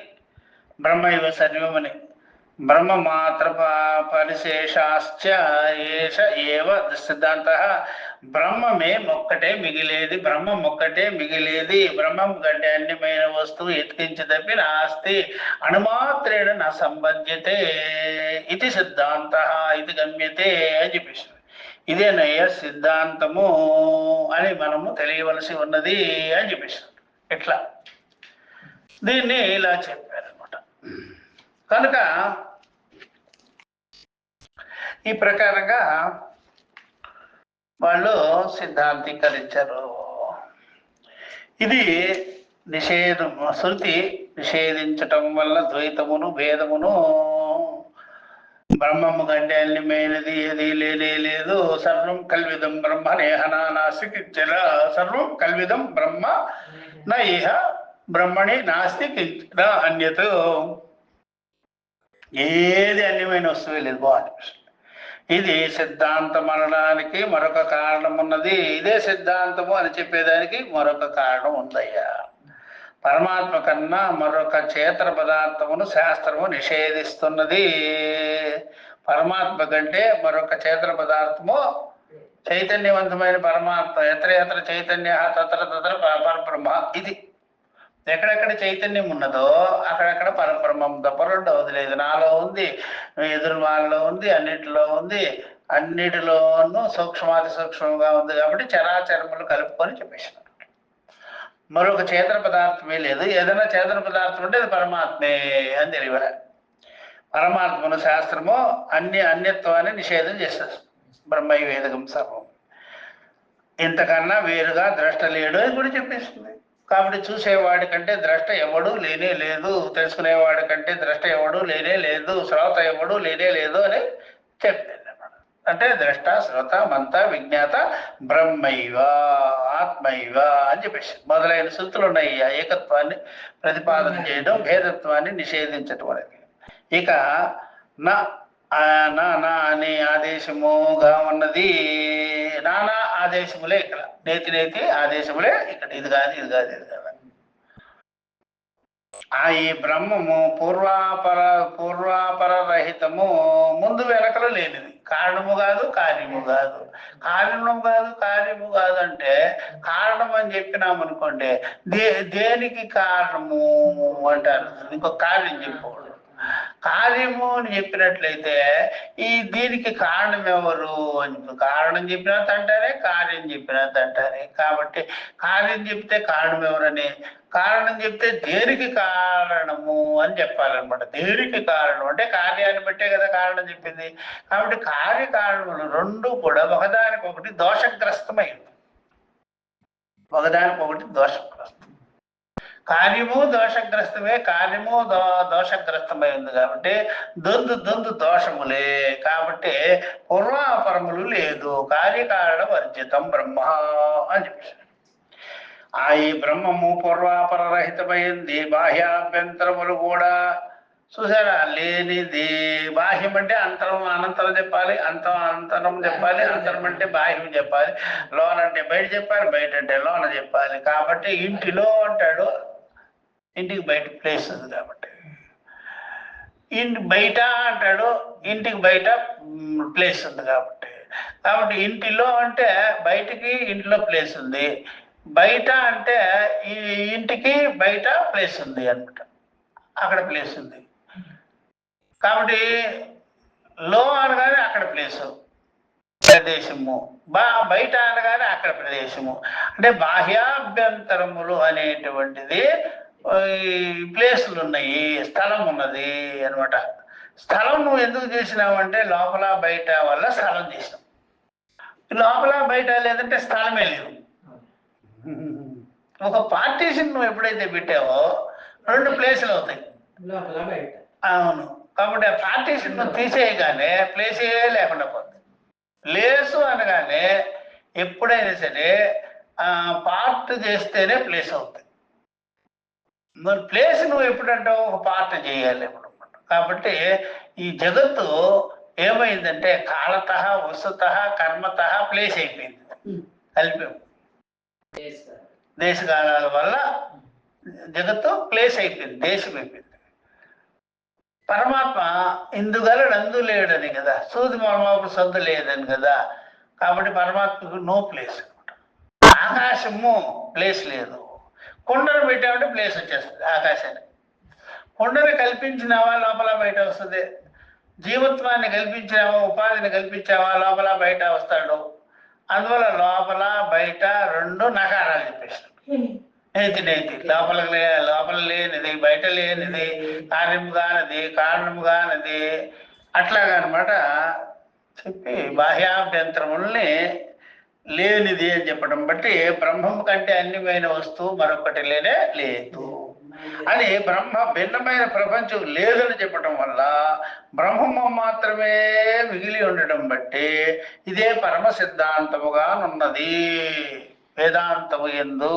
బ్రహ్మైవ సర్వమని. బ్రహ్మ మాత్ర పరిశేషాశ్చ ఏష ఏవ సిద్ధాంత. బ్రహ్మమే ఒక్కటే మిగిలేది, బ్రహ్మం ఒక్కటే మిగిలేది. బ్రహ్మం కంటే అన్యమైన వస్తువు ఎత్కించి తప్పి నాస్తి, అణుమాత్రేణ నా సంబంధ్యతే. ఇది సిద్ధాంత ఇది గమ్యతే అని చెప్పేసి, ఇదేనయ్య సిద్ధాంతము అని మనము తెలియవలసి ఉన్నది అని చెప్పేసారు. ఎట్లా దీన్ని ఇలా చెప్పారనమాట. కనుక ఈ ప్రకారంగా వాళ్ళు సిద్ధాంతీకరించారు. ఇది నిషేధం, శృతి నిషేధించటం వల్ల ద్వైతమును భేదమును, బ్రహ్మము కంటే అన్యమైనది ఏది లేనే లేదు, సర్వం కల్విదం బ్రహ్మ నేహనా నాస్తి కించన, సర్వం కల్విదం బ్రహ్మ న ఇహ బ్రహ్మణి నాస్తి కించన అన్యత్. ఏది అన్యమైన వస్తువే లేదు. బాగా ఇది సిద్ధాంతం అనడానికి మరొక కారణం ఉన్నది. ఇదే సిద్ధాంతము అని చెప్పేదానికి మరొక కారణం ఉందయ్యా. పరమాత్మ కన్నా మరొక చేతన పదార్థమును శాస్త్రము నిషేధిస్తున్నది. పరమాత్మ కంటే మరొక చేతన పదార్థము చైతన్యవంతమైన పరమాత్మ. ఎత్ర ఎత్ర చైతన్య తత్ర తత్ర పరబ్రహ్మ. ఇది ఎక్కడెక్కడ చైతన్యం ఉన్నదో అక్కడక్కడ పరబ్రహ్మం తప్ప రెండవది లేదు. నాలో ఉంది, ఎదురు వాళ్ళలో ఉంది, అన్నిటిలో ఉంది, అన్నిటిలోనూ సూక్ష్మాతి సూక్ష్మంగా ఉంది. కాబట్టి చరాచరములు కలుపుకొని చెప్పేసినారు. మరొక చేతన పదార్థమే లేదు. ఏదైనా చేతన పదార్థం ఉంటే అది పరమాత్మే అని తెలియలే. పరమాత్మను శాస్త్రము అన్యత్వాన్ని నిషేధం చేస్తుంది. బ్రహ్మై వేదకం సర్వం, ఇంతకన్నా వేరుగా ద్రష్ట లేడు అని కూడా చెప్పేస్తుంది. కాబట్టి చూసేవాడి కంటే ద్రష్ట ఎవడు లేనే లేదు, తెలుసుకునేవాడి కంటే ద్రష్ట ఎవడు లేనే లేదు, శ్రోత ఎవడు లేనే లేదు అని చెప్పింది. అంటే ద్రష్ట శ్రోత మంత విజ్ఞాత బ్రహ్మైవ ఆత్మైవ అని చెప్పేసి మొదలైన శృతులు ఉన్నాయి. ఆ ఏకత్వాన్ని ప్రతిపాదన చేయడం, భేదత్వాన్ని నిషేధించడం అనేది. ఇక నా నా అనే ఆదేశముగా ఉన్నది. నానా ఆదేశములే ఇక్కడ, నేతి నేతి ఆదేశములే ఇక్కడ. ఇది కాదు, ఇది కాదు, ఇది కాదు. ఈ బ్రహ్మము పూర్వాపర రహితము, ముందు వెనకలు లేనిది. కారణము కాదు, కార్యము కాదు. కారణము కాదు, కార్యము కాదు అంటే కారణం అని చెప్పినామనుకోండి, దేనికి కారణము అంటారు. ఇంకొక కార్యం చెప్పకూడదు. కార్యము అని చెప్పినట్లయితే దీనికి కారణం ఎవరు అని, కారణం చెప్పినంత అంటారే, కార్యం చెప్పినంత అంటారే. కాబట్టి కార్యం చెప్తే కారణం ఎవరని, కారణం చెప్తే దేనికి కారణము అని చెప్పాలన్నమాట. దేనికి కారణం అంటే కార్యాన్ని బట్టే కదా కారణం చెప్పింది. కాబట్టి కార్యకారణములు రెండు కూడా ఒకదానికొకటి దోషగ్రస్తమైంది. ఒకదానికొకటి దోషగ్రస్తం. కార్యము దోషగ్రస్తమే, కార్యము దోషగ్రస్తమైంది. కాబట్టి దొందు దోషములే. కాబట్టి పూర్వాపరములు లేదు. కార్యకారణ వర్జితం బ్రహ్మ అని చెప్పారు. ఈ బ్రహ్మము పూర్వాపర రహితమైంది. బాహ్యాభ్యంతరములు కూడా చూసారా లేనిది. బాహ్యం అంటే అంతరం, అనంతరం చెప్పాలి. అంతరం చెప్పాలి. అంతరం అంటే బాహ్యం చెప్పాలి. లోన్ అంటే బయట చెప్పాలి, బయట అంటే లోన చెప్పాలి. కాబట్టి ఇంటిలో అంటాడు, ఇంటికి బయట ప్లేస్ ఉంది. కాబట్టి ఇంటి బయట అంటాడు, ఇంటికి బయట ప్లేస్ ఉంది. కాబట్టి ఇంటిలో అంటే బయటికి ఇంట్లో ప్లేస్ ఉంది, బయట అంటే ఈ ఇంటికి బయట ప్లేస్ ఉంది అనమాట. అక్కడ ప్లేస్ ఉంది. కాబట్టి లో అనగానే అక్కడ ప్లేసు, ప్రదేశము. బయట అనగానే అక్కడ ప్రదేశము. అంటే బాహ్యాభ్యంతరములు అనేటువంటిది ప్లేసులు ఉన్నాయి, స్థలం ఉన్నది అనమాట. స్థలం నువ్వు ఎందుకు చేసినావంటే లోపల బయట వల్ల స్థలం చేసినావు. లోపల బయట లేదంటే స్థలమే లేదు. ఒక పార్టీషన్ నువ్వు ఎప్పుడైతే పెట్టావో రెండు ప్లేసులు అవుతాయి. అవును. కాబట్టి ఆ పార్టీషన్ నువ్వు తీసేయగానే ప్లేసే లేకుండా పోతుంది. ప్లేసు అనగానే ఎప్పుడైనా సరే పార్ట్ చేస్తేనే ప్లేస్ అవుతుంది. మరి ప్లేస్ నువ్వు ఎప్పుడంటావు, ఒక పార్ట్ చేయాలి ఎప్పుడు. కాబట్టి ఈ జగత్తు ఏమైందంటే కాలత వస్తుత కర్మత ప్లేస్ అయిపోయింది. కలిపాము. దేశకాలాల వల్ల జగత్తు ప్లేస్ అయిపోయింది, దేశం అయిపోయింది. పరమాత్మ ఇందుగలడు అందు లేడని కదా, సూది మొలమాపు సొంత లేదని కదా. కాబట్టి పరమాత్మకు నో ప్లేస్ అనమాట. ఆకాశము ప్లేస్ లేదు. కొండను పెట్టామంటే ప్లేస్ వచ్చేస్తుంది ఆకాశానికి. కొండను కల్పించినావా లోపల బయట వస్తుంది. జీవత్వాన్ని కల్పించావా, ఉపాధిని కల్పించావా, లోపల బయట వస్తాడు. అందువల్ల లోపల బయట రెండు నకారాలు చెప్పేస్తాడు. నేతి లోపల లేనిది, బయట లేనిది, కార్యము కానిది, కారణము కానిది, అట్లాగనమాట చెప్పి బాహ్యాభ్యంతరముల్ని లేనిది అని చెప్పడం బట్టి బ్రహ్మం కంటే అన్యమైన వస్తువు మరొకటి లేనే లేదు అని, బ్రహ్మ భిన్నమైన ప్రపంచం లేదని చెప్పడం వల్ల బ్రహ్మము మాత్రమే మిగిలి ఉండటం బట్టి ఇదే పరమ సిద్ధాంతముగా ఉన్నది వేదాంతము ఎందు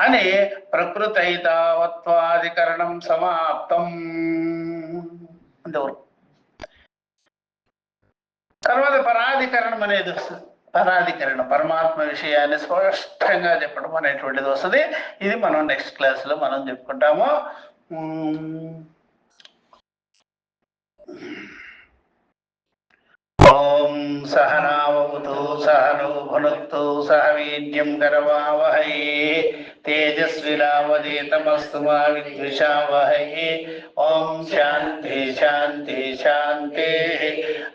అని ప్రకృతైతావత్వాధికరణం సమాప్తం. అంతవరకు తర్వాత పరాధికరణం అనేది వస్తుంది. పరాధికరణం పరమాత్మ విషయాన్ని స్పష్టంగా చెప్పడం అనేటువంటిది వస్తుంది. ఇది మనం నెక్స్ట్ క్లాస్లో మనం చెప్పుకుంటాము. ఓం సహనావతు సహనో భునక్తు సహ వీర్యం కరవావహై తేజస్వినావధీతమస్తు మా విద్విషావహై. ఓం శాంతి శాంతి శాంతి.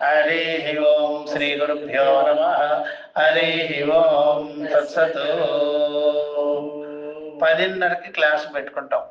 హరి ఓం. శ్రీ గురుభ్యో నమః. హరి ఓం. తత్సత్. 10:30కి క్లాస్ పెట్టుకుంటాం.